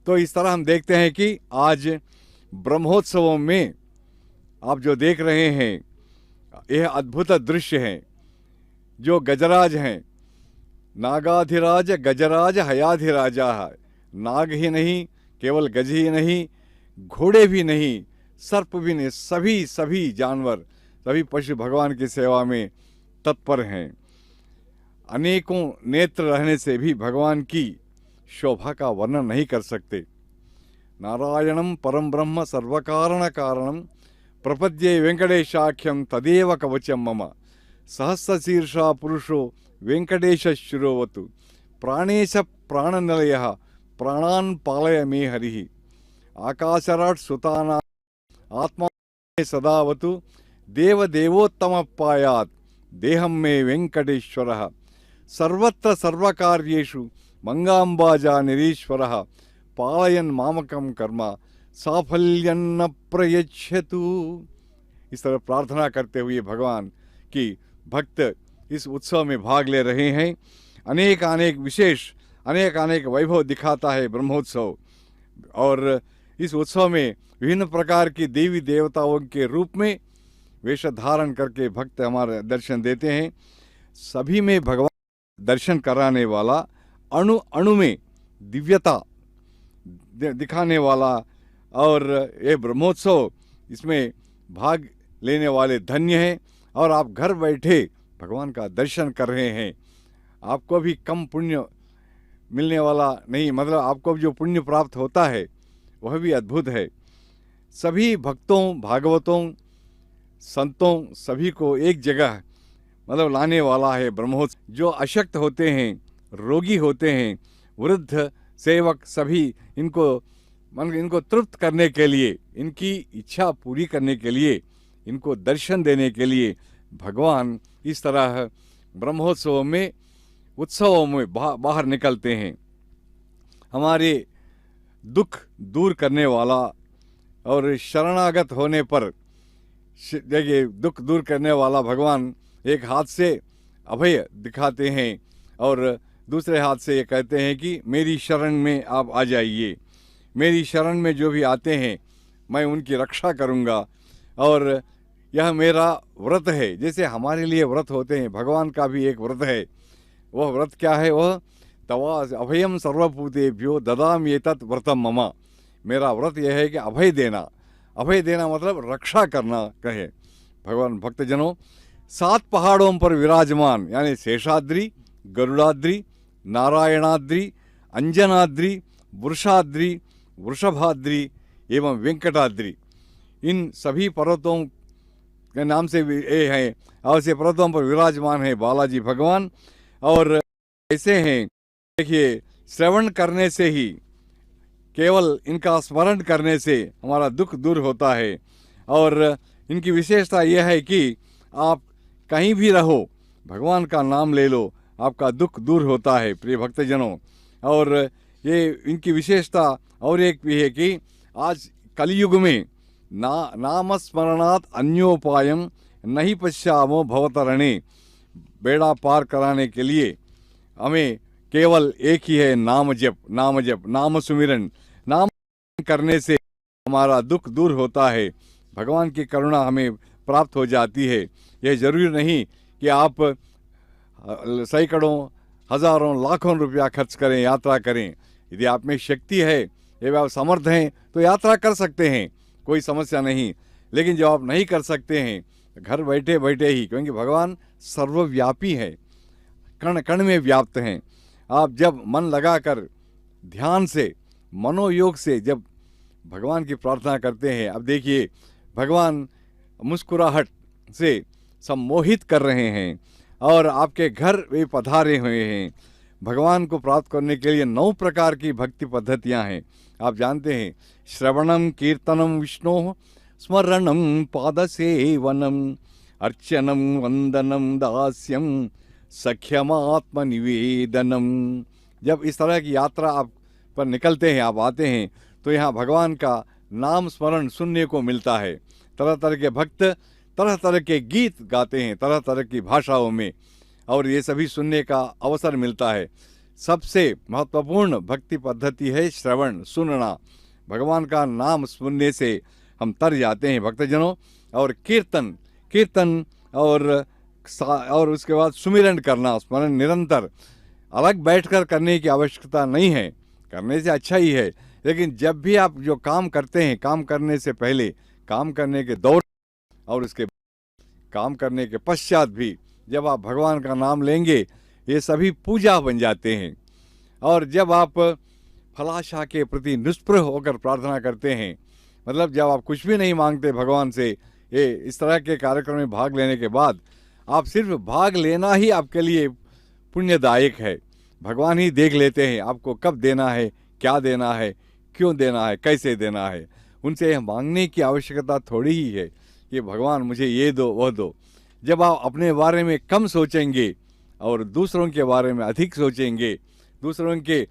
तो इस तरह हम देखते हैं कि आज ब्रह्मोत्सवों में आप जो देख रहे हैं, यह अद्भुत दृश्य हैं। जो गजराज हैं, नागाधिराज गजराज हयाधिराजा है। नाग ही नहीं, केवल गज ही नहीं, घोड़े भी नहीं, सर्प भी नहीं, सभी जानवर, सभी पशु भगवान की सेवा में तत्पर हैं। अनेकों नेत्र रहने से भी भगवान की शोभा का वर्णन नहीं कर सकते। नारायणं परम ब्रह्म सर्वकारण कारणं प्रपद्ये वेंकटेशाख्यं तदेव कवचं मम सहस्रशीर्षा पुरुषो वेंकटेश शिरोवतु प्राणेश प्राणनिलयः प्राणान् पालय मे हरिः आकाशराट सुताना आत्मा सदावतु देवदेवोत्तम पायात् देहं मे वेंकटेश्वरः सर्वत्र सर्वकार्येषु मंगांबाजा निरीश्वरः पालयन् मामकं कर्म साफल्यन्न प्रयच्छतु। इस तरह प्रार्थना करते हुए भगवान की भक्त इस उत्सव में भाग ले रहे हैं। अनेक विशेष अनेक वैभव दिखाता है ब्रह्मोत्सव, और इस उत्सव में विभिन्न प्रकार की देवी देवताओं के रूप में वेश धारण करके भक्त हमारे दर्शन देते हैं। सभी में भगवान दर्शन कराने वाला, अणु अणु में दिव्यता दिखाने वाला, और ये ब्रह्मोत्सव इसमें भाग लेने वाले धन्य हैं। और आप घर बैठे भगवान का दर्शन कर रहे हैं। आपको भी कम पुण्य मिलने वाला नहीं, मतलब आपको जो पुण्य प्राप्त होता है वह भी अद्भुत है। सभी भक्तों, भागवतों, संतों सभी को एक जगह मतलब लाने वाला है ब्रह्मोत्सव। जो अशक्त होते हैं, रोगी होते हैं, वृद्ध, सेवक, सभी इनको तृप्त करने के लिए, इनकी इच्छा पूरी करने के लिए, इनको दर्शन देने के लिए भगवान इस तरह ब्रह्मोत्सव में, उत्सवों में बाहर निकलते हैं। हमारे दुख दूर करने वाला और शरणागत होने पर देखिए दुख दूर करने वाला भगवान एक हाथ से अभय दिखाते हैं और दूसरे हाथ से ये कहते हैं कि मेरी शरण में आप आ जाइए, मेरी शरण में जो भी आते हैं मैं उनकी रक्षा करूंगा और यह मेरा व्रत है। जैसे हमारे लिए व्रत होते हैं, भगवान का भी एक व्रत है। वह व्रत क्या है? वह तवा अभयम सर्वभूतेभ्यो ददाम एतत् व्रतम मम। मेरा व्रत यह है कि अभय देना। अभय देना मतलब रक्षा करना कहे भगवान। भक्तजनों, 7 पहाड़ों पर विराजमान यानी शेषाद्रि, गरुड़ाद्रि, नारायणाद्रि, अंजनाद्रि, वृषाद्रि, वृषभाद्रि एवं वेंकटाद्रि, इन सभी पर्वतों के नाम से ये हैं और ऐसे पर्वतों पर विराजमान है बालाजी भगवान। और ऐसे हैं, देखिए श्रवण करने से ही, केवल इनका स्मरण करने से हमारा दुख दूर होता है। और इनकी विशेषता यह है कि आप कहीं भी रहो, भगवान का नाम ले लो, आपका दुख दूर होता है प्रिय भक्तजनों। और ये इनकी विशेषता और एक भी है कि आज कलयुग में नाम स्मरणात् अन्योपायम नहीं पश्यामो भवतरणे। बेड़ा पार कराने के लिए हमें केवल एक ही है, नाम जप, नाम जप, नाम सुमिरन। नाम करने से हमारा दुख दूर होता है, भगवान की करुणा हमें प्राप्त हो जाती है। यह जरूरी नहीं कि आप सैकड़ों, हजारों, लाखों रुपया खर्च करें, यात्रा करें। यदि आप में शक्ति है, यदि आप समर्थ हैं तो यात्रा कर सकते हैं, कोई समस्या नहीं। लेकिन जब आप नहीं कर सकते हैं, घर बैठे बैठे ही, क्योंकि भगवान सर्वव्यापी है, कण कण में व्याप्त हैं। आप जब मन लगाकर ध्यान से, मनोयोग से जब भगवान की प्रार्थना करते हैं, अब देखिए भगवान मुस्कुराहट से सम्मोहित कर रहे हैं और आपके घर वे पधारे हुए हैं। भगवान को प्राप्त करने के लिए 9 प्रकार की भक्ति पद्धतियां हैं। आप जानते हैं, श्रवणम कीर्तनम विष्णु, स्मरणम पादसेवनम, अर्चनम वंदनम दास्यम, सख्यमात्मनिवेदनम। जब इस तरह की यात्रा आप पर निकलते हैं, आप आते हैं, तो यहाँ भगवान का नाम स्मरण सुनने को मिलता है। तरह तरह के भक्त तरह तरह के गीत गाते हैं, तरह तरह की भाषाओं में, और ये सभी सुनने का अवसर मिलता है। सबसे महत्वपूर्ण भक्ति पद्धति है श्रवण, सुनना। भगवान का नाम सुनने से हम तर जाते हैं भक्तजनों। और कीर्तन और उसके बाद सुमिरन करना, स्मरण निरंतर, अलग बैठकर करने की आवश्यकता नहीं है, करने से अच्छा ही है। लेकिन जब भी आप जो काम करते हैं, काम करने से पहले, काम करने के दौरान और उसके काम करने के पश्चात भी जब आप भगवान का नाम लेंगे, ये सभी पूजा बन जाते हैं। और जब आप फलाशा के प्रति निष्प्रह होकर प्रार्थना करते हैं, मतलब जब आप कुछ भी नहीं मांगते भगवान से, ये इस तरह के कार्यक्रम में भाग लेने के बाद आप सिर्फ भाग लेना ही आपके लिए पुण्यदायक है। भगवान ही देख लेते हैं आपको कब देना है, क्या देना है, क्यों देना है, कैसे देना है। उनसे मांगने की आवश्यकता थोड़ी ही है कि भगवान मुझे ये दो, वह दो। जब आप अपने बारे में कम सोचेंगे और दूसरों के बारे में अधिक सोचेंगे, दूसरों के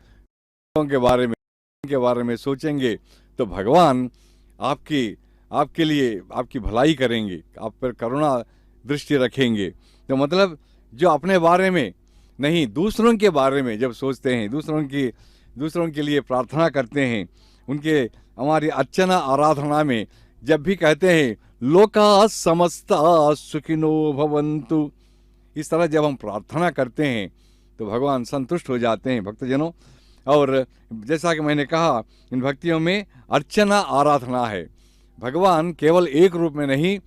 बारे में सोचेंगे, तो भगवान आपके लिए आपकी भलाई करेंगे, आप पर करुणा दृष्टि रखेंगे। तो मतलब जो अपने बारे में नहीं, दूसरों के बारे में जब सोचते हैं, दूसरों के लिए प्रार्थना करते हैं, उनके हमारी अर्चना आराधना में जब भी कहते हैं लोका समस्ता सुखिनो भवन्तु, इस तरह जब हम प्रार्थना करते हैं तो भगवान संतुष्ट हो जाते हैं भक्तजनों। और जैसा कि मैंने कहा, इन भक्तियों में अर्चना आराधना है। भगवान केवल एक रूप में नहीं,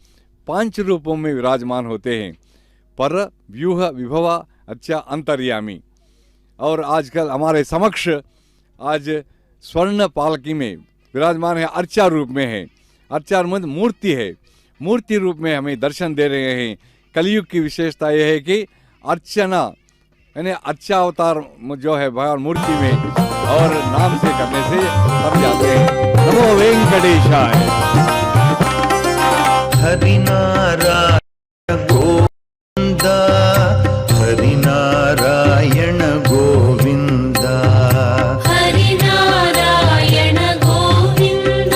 5 रूपों में विराजमान होते हैं। पर, व्यूह, विभवा, अच्छा, अंतर्यामी। और आजकल हमारे समक्ष आज स्वर्ण पालकी में विराजमान है, अर्चा रूप में है। अर्चा मतलब मूर्ति है, मूर्ति रूप में हमें दर्शन दे रहे हैं। कलयुग की विशेषता यह है कि अर्चना यानी अर्चा अवतार जो है भगवान मूर्ति में और नाम से करने से बन जाते हैं। नमो वेंकटेशाय। हरिनारायण गोविंद, हरिनारायण गोविंद, हरिनारायण गोविंद,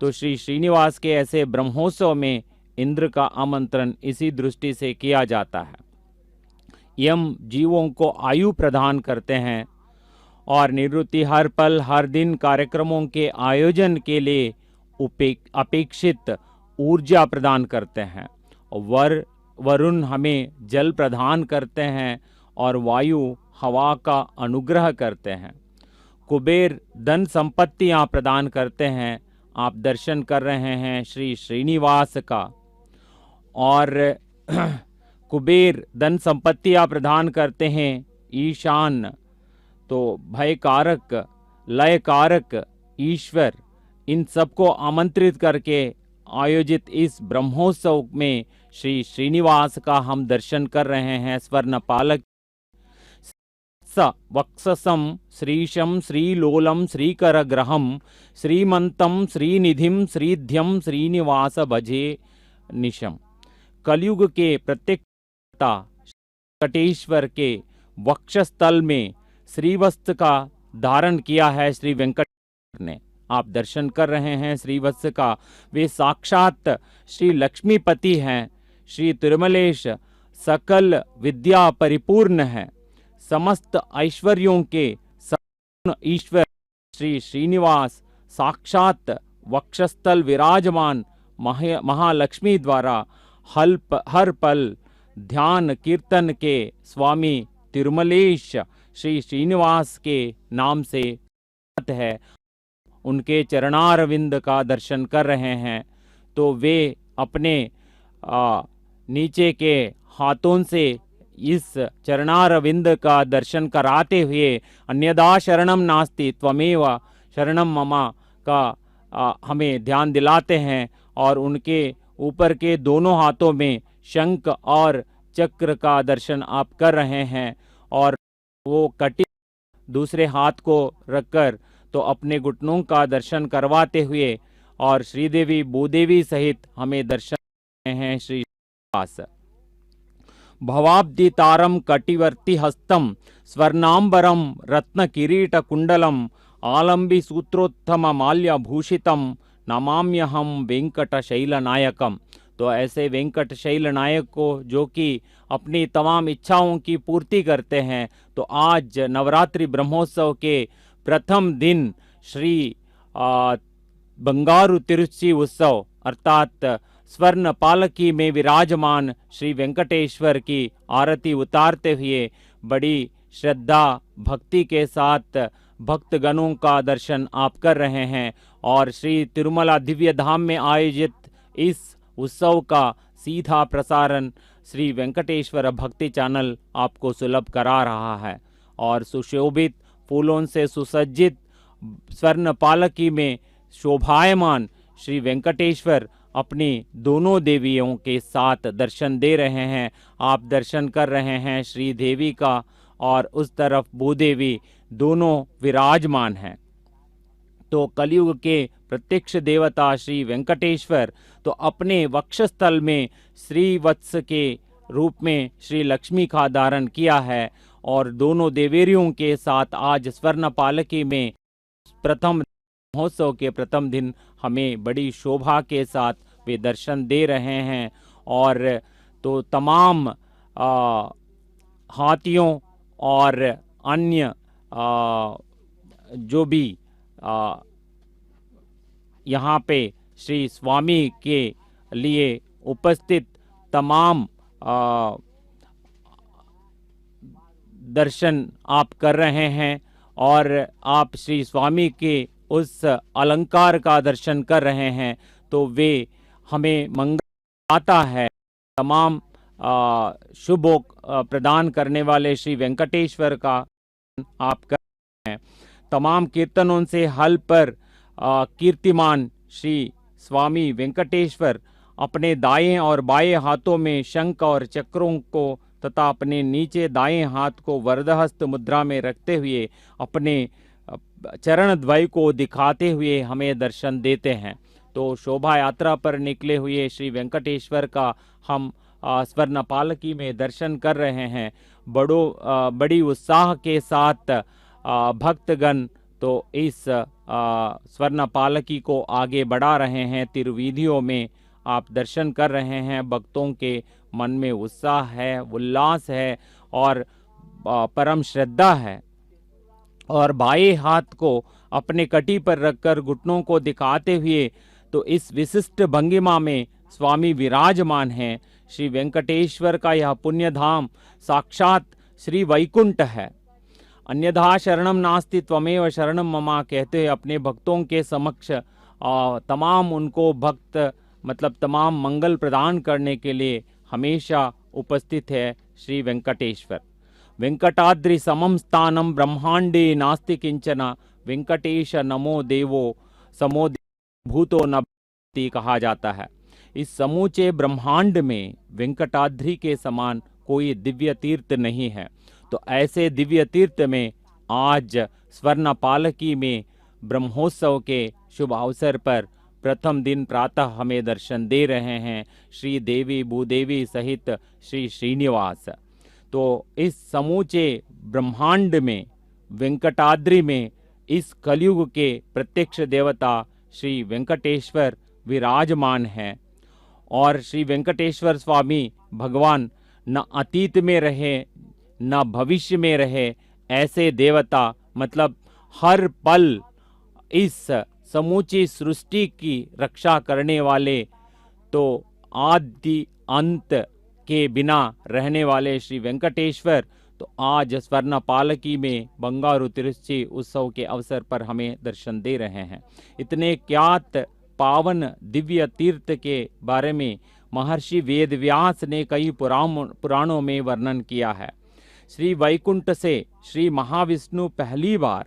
तो श्री श्रीनिवास के ऐसे ब्रह्मोत्सव में इंद्र का आमंत्रण इसी दृष्टि से किया जाता है। यम जीवों को आयु प्रदान करते हैं और निवृत्ति हर पल हर दिन कार्यक्रमों के आयोजन के लिए अपेक्षित ऊर्जा प्रदान करते हैं। वरुण हमें जल प्रदान करते हैं और वायु हवा का अनुग्रह करते हैं। कुबेर धन संपत्तियां प्रदान करते हैं। आप दर्शन कर रहे हैं श्री श्रीनिवास का। और कुबेर धन संपत्तियां प्रदान करते हैं। ईशान तो भय कारक, लय कारक ईश्वर, इन सबको आमंत्रित करके आयोजित इस ब्रह्मोत्सव में श्री श्रीनिवास का हम दर्शन कर रहे हैं। स्वर्णपालक स वक्षसम श्रीशम श्रीलोलम श्रीकरग्रहम श्रीमंतम श्रीनिधिम श्रीध्यम श्रीनिवास भजे निशम। कलयुग के प्रत्येकता वेंकटेश्वर के वक्षस्थल में श्रीवत्स का धारण किया है श्री वेंकटेश्वर ने। आप दर्शन कर रहे हैं श्रीवत्स का। वे साक्षात श्री लक्ष्मीपति हैं। श्री तिरुमलेश सकल विद्या परिपूर्ण है। समस्त ऐश्वर्यों के संपूर्ण ईश्वर श्री श्रीनिवास साक्षात वक्षस्थल विराजमान महालक्ष्मी द्वारा हर पल ध्यान कीर्तन के स्वामी तिरुमलेश श्री श्रीनिवास के नाम से है। उनके चरणारविंद का दर्शन कर रहे हैं तो वे अपने नीचे के हाथों से इस चरणारविंद का दर्शन कराते हुए अन्यदा शरणम नास्ति त्वमेव शरणम ममा का हमें ध्यान दिलाते हैं। और उनके ऊपर के दोनों हाथों में शंख और चक्र का दर्शन आप कर रहे हैं। और वो कटी दूसरे हाथ को रखकर तो अपने घुटनों का दर्शन करवाते हुए और श्रीदेवी भूदेवी सहित हमें दर्शन कर रहे हैं श्री श्रीनिवास। भवाब्दितारम कटिवर्ती हस्तम स्वर्णांबरम रत्न किरीट कुंडलम आलंबी सूत्रोत्तम माल्य भूषितम नमाम्यहम वेंकट शैल नायकम। तो ऐसे वेंकट शैल नायक को जो कि अपनी तमाम इच्छाओं की पूर्ति करते हैं, तो आज नवरात्रि ब्रह्मोत्सव के प्रथम दिन श्री बंगारू तिरुची उत्सव अर्थात स्वर्ण पालकी में विराजमान श्री वेंकटेश्वर की आरती उतारते हुए बड़ी श्रद्धा भक्ति के साथ भक्तगणों का दर्शन आप कर रहे हैं। और श्री तिरुमला दिव्य धाम में आयोजित इस उत्सव का सीधा प्रसारण श्री वेंकटेश्वर भक्ति चैनल आपको सुलभ करा रहा है। और सुशोभित फूलों से सुसज्जित स्वर्ण पालकी में शोभायमान श्री वेंकटेश्वर अपनी दोनों देवियों के साथ दर्शन दे रहे हैं। आप दर्शन कर रहे हैं श्री देवी का और उस तरफ भूदेवी दोनों विराजमान हैं। तो कलयुग के प्रत्यक्ष देवता श्री वेंकटेश्वर तो अपने वक्षस्थल में श्रीवत्स के रूप में श्री लक्ष्मी का धारण किया है और दोनों देवेरियों के साथ आज स्वर्ण पालकी में प्रथम महोत्सव के प्रथम दिन हमें बड़ी शोभा के साथ वे दर्शन दे रहे हैं। और तो तमाम हाथियों और अन्य जो भी यहाँ पे श्री स्वामी के लिए उपस्थित तमाम दर्शन आप कर रहे हैं और आप श्री स्वामी के उस अलंकार का दर्शन कर रहे हैं, तो वे हमें मंगल आता है। तमाम शुभ प्रदान करने वाले श्री वेंकटेश्वर का आप कर रहे हैं। तमाम कीर्तनों से हल पर कीर्तिमान श्री स्वामी वेंकटेश्वर अपने दाएं और बाएं हाथों में शंख और चक्रों को तथा अपने नीचे दाएं हाथ को वरदहस्त मुद्रा में रखते हुए अपने चरण द्वय को दिखाते हुए हमें दर्शन देते हैं। तो शोभा यात्रा पर निकले हुए श्री वेंकटेश्वर का हम स्वर्ण पालकी में दर्शन कर रहे हैं। बड़ी उत्साह के साथ भक्तगण तो इस स्वर्ण पालकी को आगे बढ़ा रहे हैं। तिरुवीधियों में आप दर्शन कर रहे हैं। भक्तों के मन में उत्साह है, उल्लास है और परम श्रद्धा है। और बाएं हाथ को अपने कटी पर रखकर घुटनों को दिखाते हुए तो इस विशिष्ट भंगिमा में स्वामी विराजमान हैं। श्री वेंकटेश्वर का यह पुण्य धाम साक्षात श्री वैकुंठ है। अन्यथा शरणम नास्ति त्वमेव शरणम ममा कहते हुए अपने भक्तों के समक्ष तमाम उनको भक्त मतलब तमाम मंगल प्रदान करने के लिए हमेशा उपस्थित है श्री वेंकटेश्वर। वेंकटाद्रि समम स्थानम ब्रह्मांडे नास्ति किंचन वेंकटेश नमो देवो समो भूतो न कहा जाता है। इस समूचे ब्रह्मांड में वेंकटाद्रि के समान कोई दिव्य तीर्थ नहीं है। तो ऐसे दिव्य तीर्थ में आज स्वर्ण पालकी में ब्रह्मोत्सव के शुभ अवसर पर प्रथम दिन प्रातः हमें दर्शन दे रहे हैं श्री देवी भूदेवी सहित श्री श्रीनिवास। तो इस समूचे ब्रह्मांड में वेंकटाद्रि में इस कलयुग के प्रत्यक्ष देवता श्री वेंकटेश्वर विराजमान हैं। और श्री वेंकटेश्वर स्वामी भगवान न अतीत में रहे न भविष्य में रहे, ऐसे देवता मतलब हर पल इस समूची सृष्टि की रक्षा करने वाले, तो आदि अंत के बिना रहने वाले श्री वेंकटेश्वर तो आज स्वर्ण पालकी में बंगारू तिरुच्ची उत्सव के अवसर पर हमें दर्शन दे रहे हैं। इतने ज्ञात पावन दिव्य तीर्थ के बारे में महर्षि वेदव्यास ने कई पुराणों में वर्णन किया है। श्री वैकुंठ से श्री महाविष्णु पहली बार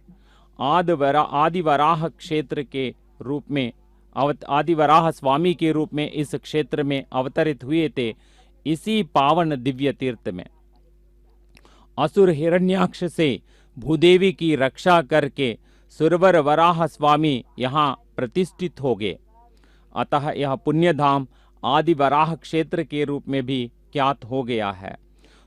आदिवराह क्षेत्र के रूप में आदिवराह स्वामी के रूप में इस क्षेत्र में अवतरित हुए थे। इसी पावन दिव्य तीर्थ में असुर हिरण्याक्ष से भूदेवी की रक्षा करके सुरवर वराह स्वामी यहाँ प्रतिष्ठित हो गए। अतः यह पुण्यधाम आदिवराह क्षेत्र के रूप में भी ख्यात हो गया है।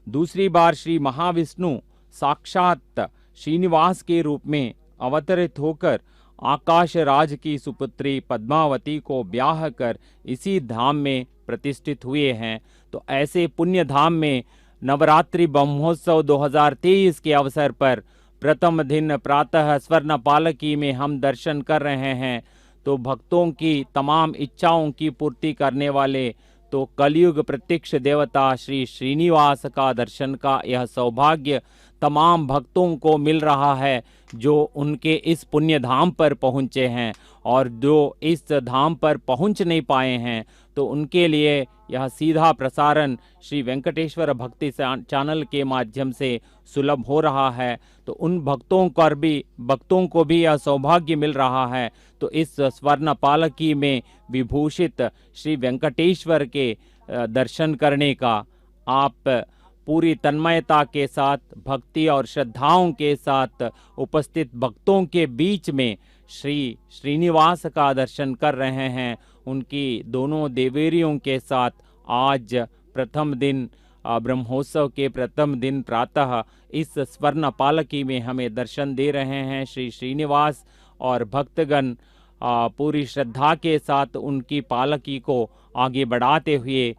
दूसरी बार श्री महाविष्णु साक्षात श्रीनिवास के रूप में अवतरित होकर आकाश राज की सुपुत्री पद्मावती को ब्याह कर इसी धाम में प्रतिष्ठित हुए हैं। तो ऐसे पुण्य धाम में नवरात्रि ब्रह्मोत्सव 2023 के अवसर पर प्रथम दिन प्रातः स्वर्ण पालकी में हम दर्शन कर रहे हैं। तो भक्तों की तमाम इच्छाओं की पूर्ति करने वाले तो कलयुग प्रत्यक्ष देवता श्री श्रीनिवास का दर्शन का यह सौभाग्य तमाम भक्तों को मिल रहा है जो उनके इस पुण्य धाम पर पहुँचे हैं, और जो इस धाम पर पहुँच नहीं पाए हैं तो उनके लिए यह सीधा प्रसारण श्री वेंकटेश्वर भक्ति चैनल के माध्यम से सुलभ हो रहा है। तो उन भक्तों को भी यह सौभाग्य मिल रहा है। तो इस स्वर्ण पालकी में विभूषित श्री वेंकटेश्वर के दर्शन करने का आप पूरी तन्मयता के साथ भक्ति और श्रद्धाओं के साथ उपस्थित भक्तों के बीच में श्री श्रीनिवास का दर्शन कर रहे हैं। उनकी दोनों देवेरियों के साथ आज प्रथम दिन ब्रह्मोत्सव के प्रथम दिन प्रातः इस स्वर्ण पालकी में हमें दर्शन दे रहे हैं श्री श्रीनिवास, और भक्तगण पूरी श्रद्धा के साथ उनकी पालकी को आगे बढ़ाते हुए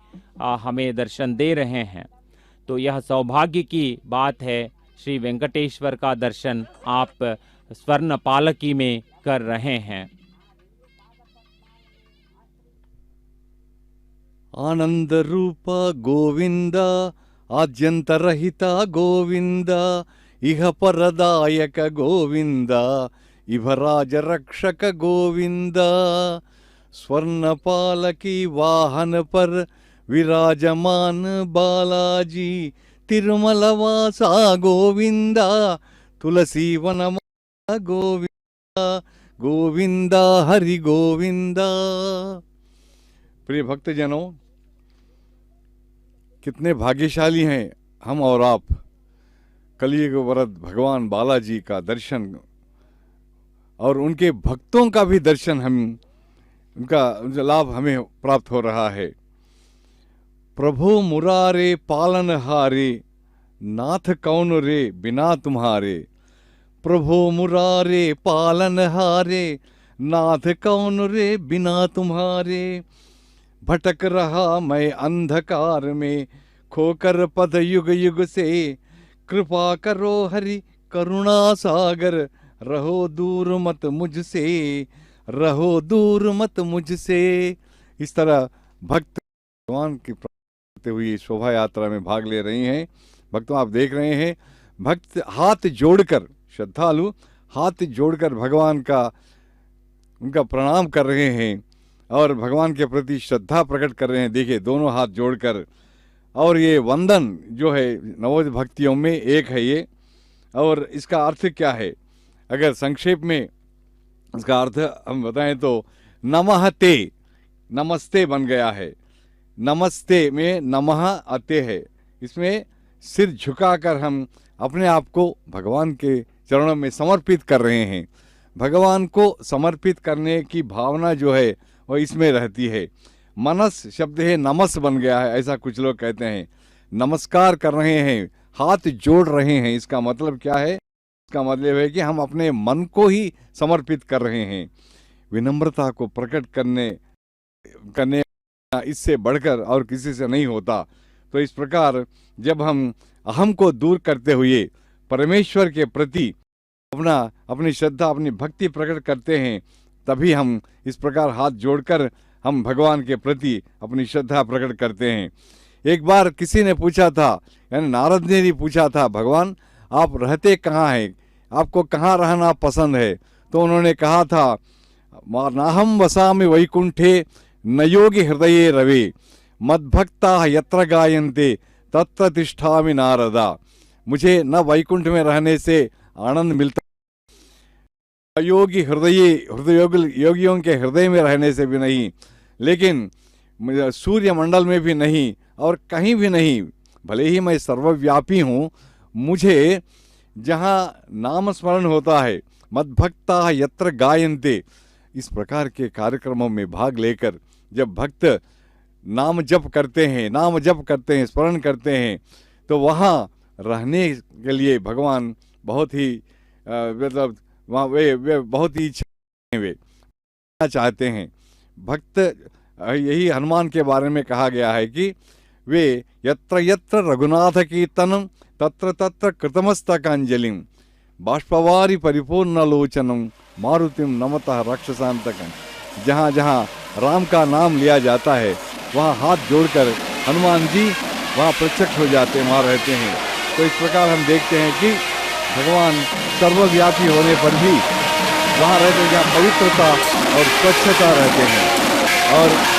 हमें दर्शन दे रहे हैं। तो यह सौभाग्य की बात है, श्री वेंकटेश्वर का दर्शन आप स्वर्ण पालकी में कर रहे हैं। आनंद रूप गोविंद आद्यंतरहित गोविंद इह परदायक गोविंद इभराज रक्षक गोविंद स्वर्ण पालकी वाहन पर विराजमान बालाजी तिरुमल वासा गोविंद तुलसी वन गोविंद गोविंद हरि गोविंद। प्रिय भक्तजनों, कितने भाग्यशाली हैं हम और आप, कलयुग वरद भगवान बालाजी का दर्शन और उनके भक्तों का भी दर्शन उनका लाभ हमें प्राप्त हो रहा है। प्रभु मुरारे पालनहारे नाथ कौन रे बिना तुम्हारे प्रभो मुरारे पालनहारे, नाथ कौन रे बिना तुम्हारे। भटक रहा मैं अंधकार में, खोकर पद युग युग से। कृपा करो हरि करुणा सागर, रहो दूर मत मुझसे, रहो दूर मत मुझसे। इस तरह भक्त भगवान की प्राप्ति हुई शोभा यात्रा में भाग ले रही हैं। भक्तों, आप देख रहे हैं भक्त हाथ जोड़कर, श्रद्धालु हाथ जोड़कर भगवान का उनका प्रणाम कर रहे हैं और भगवान के प्रति श्रद्धा प्रकट कर रहे हैं। देखिए, दोनों हाथ जोड़कर। और ये वंदन जो है नवोदित भक्तियों में एक है ये। और इसका अर्थ क्या है, अगर संक्षेप में इसका अर्थ हम बताएं तो नमः ते, नमस्ते बन गया है। नमस्ते में नमः अते है। इसमें सिर झुकाकर हम अपने आप को भगवान के चरणों में समर्पित कर रहे हैं। भगवान को समर्पित करने की भावना जो है वह इसमें रहती है। मनस शब्द है, नमस बन गया है, ऐसा कुछ लोग कहते हैं। नमस्कार कर रहे हैं, हाथ जोड़ रहे हैं। इसका मतलब क्या है? इसका मतलब है कि हम अपने मन को ही समर्पित कर रहे हैं। विनम्रता को प्रकट करने इससे बढ़कर और किसी से नहीं होता। तो इस प्रकार जब हम अहम को दूर करते हुए परमेश्वर के प्रति अपनी श्रद्धा, अपनी भक्ति प्रकट करते हैं, तभी हम इस प्रकार हाथ जोड़कर हम भगवान के प्रति अपनी श्रद्धा प्रकट करते हैं। एक बार किसी ने पूछा था, यानी नारद ने भी पूछा था, भगवान आप रहते कहाँ हैं, आपको कहाँ रहना पसंद है? तो उन्होंने कहा था, नाहम वसामि वैकुंठे न योगी हृदये रवे, मद्भक्ता यत्र गायन्ते तत्र तिष्ठामि नारदा। मुझे न वैकुंठ में रहने से आनंद मिलता, योगियों के हृदय में रहने से भी नहीं, लेकिन सूर्य मंडल में भी नहीं और कहीं भी नहीं। भले ही मैं सर्वव्यापी हूँ, मुझे जहाँ नाम स्मरण होता है, मद्भक्ता यत्र गायन्ते, इस प्रकार के कार्यक्रमों में भाग लेकर जब भक्त नाम जप करते हैं, स्मरण करते हैं, तो वहाँ रहने के लिए भगवान बहुत ही मतलब वहाँ वे बहुत ही वे चाहते हैं। भक्त, यही हनुमान के बारे में कहा गया है कि वे यत्र यत्र रघुनाथ कीर्तनम तत्र तत्र कृतमस्तकांजलिम बाष्पवारी परिपूर्णलोचनम मारुतिम नमतः राक्षसांतकं। जहाँ जहाँ राम का नाम लिया जाता है वहाँ हाथ जोड़कर हनुमान जी वहाँ प्रत्यक्ष हो जाते हैं, वहाँ रहते हैं। तो इस प्रकार हम देखते हैं कि भगवान सर्वव्यापी होने पर भी वहाँ रहते हैं जहाँ पवित्रता और स्वच्छता रहते हैं। और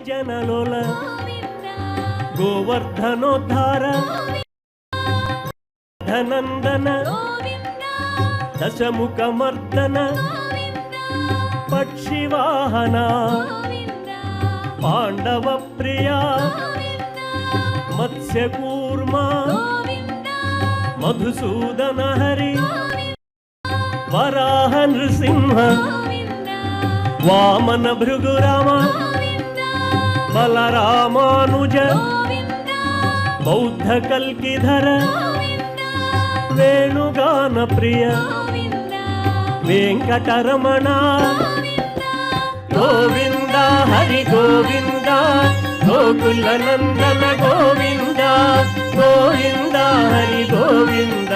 जनलोल गोवर्धनोद्धार धनंदन दशमुखमर्दन పక్షివాహన పాండవ ప్రియ మత్స్యకూర్మ మధుసూదన హరి వరాహ నృసింహ వామన భృగురామ బలరామానుజ బౌద్ధ కల్కిధర వేణుగాన ప్రియ వెంకటరమణ గోవింద హరి గోవింద గోకుల నందన గోవింద గోవింద హరి గోవింద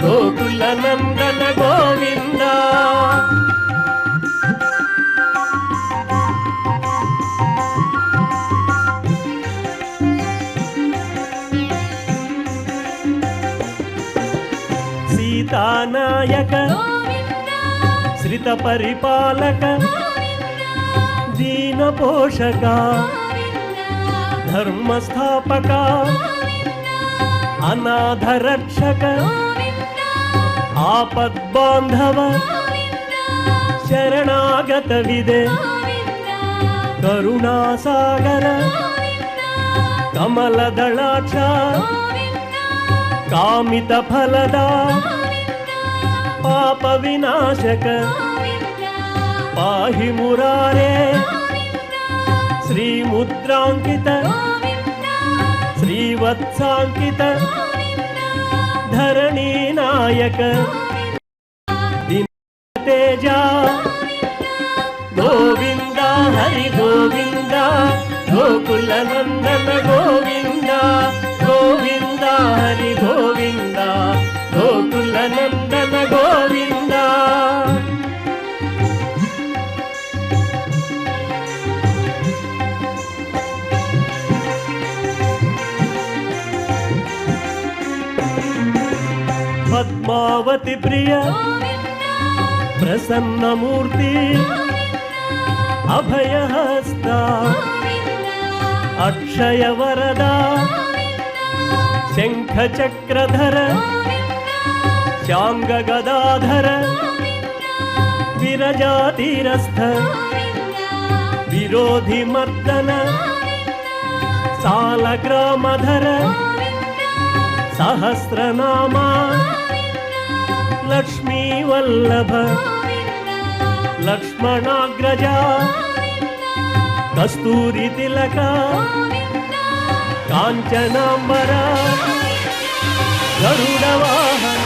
గోకుల నందన గోవింద సీతానాయక శ్రిత పరిపాలక దీన పోషక ధర్మ స్థాపక అనాథ రక్షక ఆపద్బాంధవ శరణాగత విదే కరుణాసాగర కమలదళాక్ష కామిత ఫలదా పాప వినాశక పాహి మురారే శ్రీముద్రాంకిత శ్రీవత్సాంకిత ధరణీ నాయక తేజ గోవింద హరి గోవింద గోకుల నందన గోవింద గోవింద హరి గోవింద గోకుల నందన గోవింద పద్మావతి ప్రియ ప్రసన్నమూర్తి అభయహస్త అక్షయ వరద శంఖ చక్రధర శాంగ గదాధర విరజాతిరస్థ విరోధి మర్దన సాలగ్రామధర సహస్రనామ లక్ష్మీ వల్లభ లక్ష్మణాగ్రజ కస్తూరి తిలక కాంచనాంబర గరుడ వాహన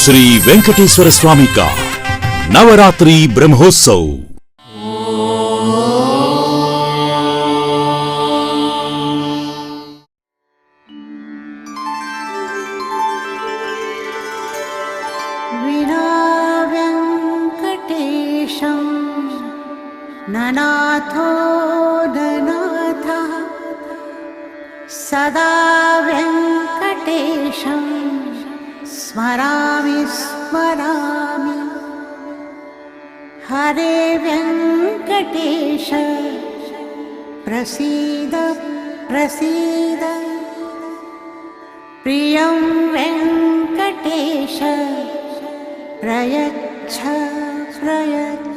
श्री वेंकटेश्वर स्वामी का नवरात्रि ब्रह्मोत्सव। विना वेङ्कटेशं ननाथो ननाथः सदा वेङ्कटेशं स्मरामि स्मरामि। हरे वेङ्कटेश प्रसीद प्रसीद। प्रियं वेङ्कटेश प्रयच्छ प्रयच्छ।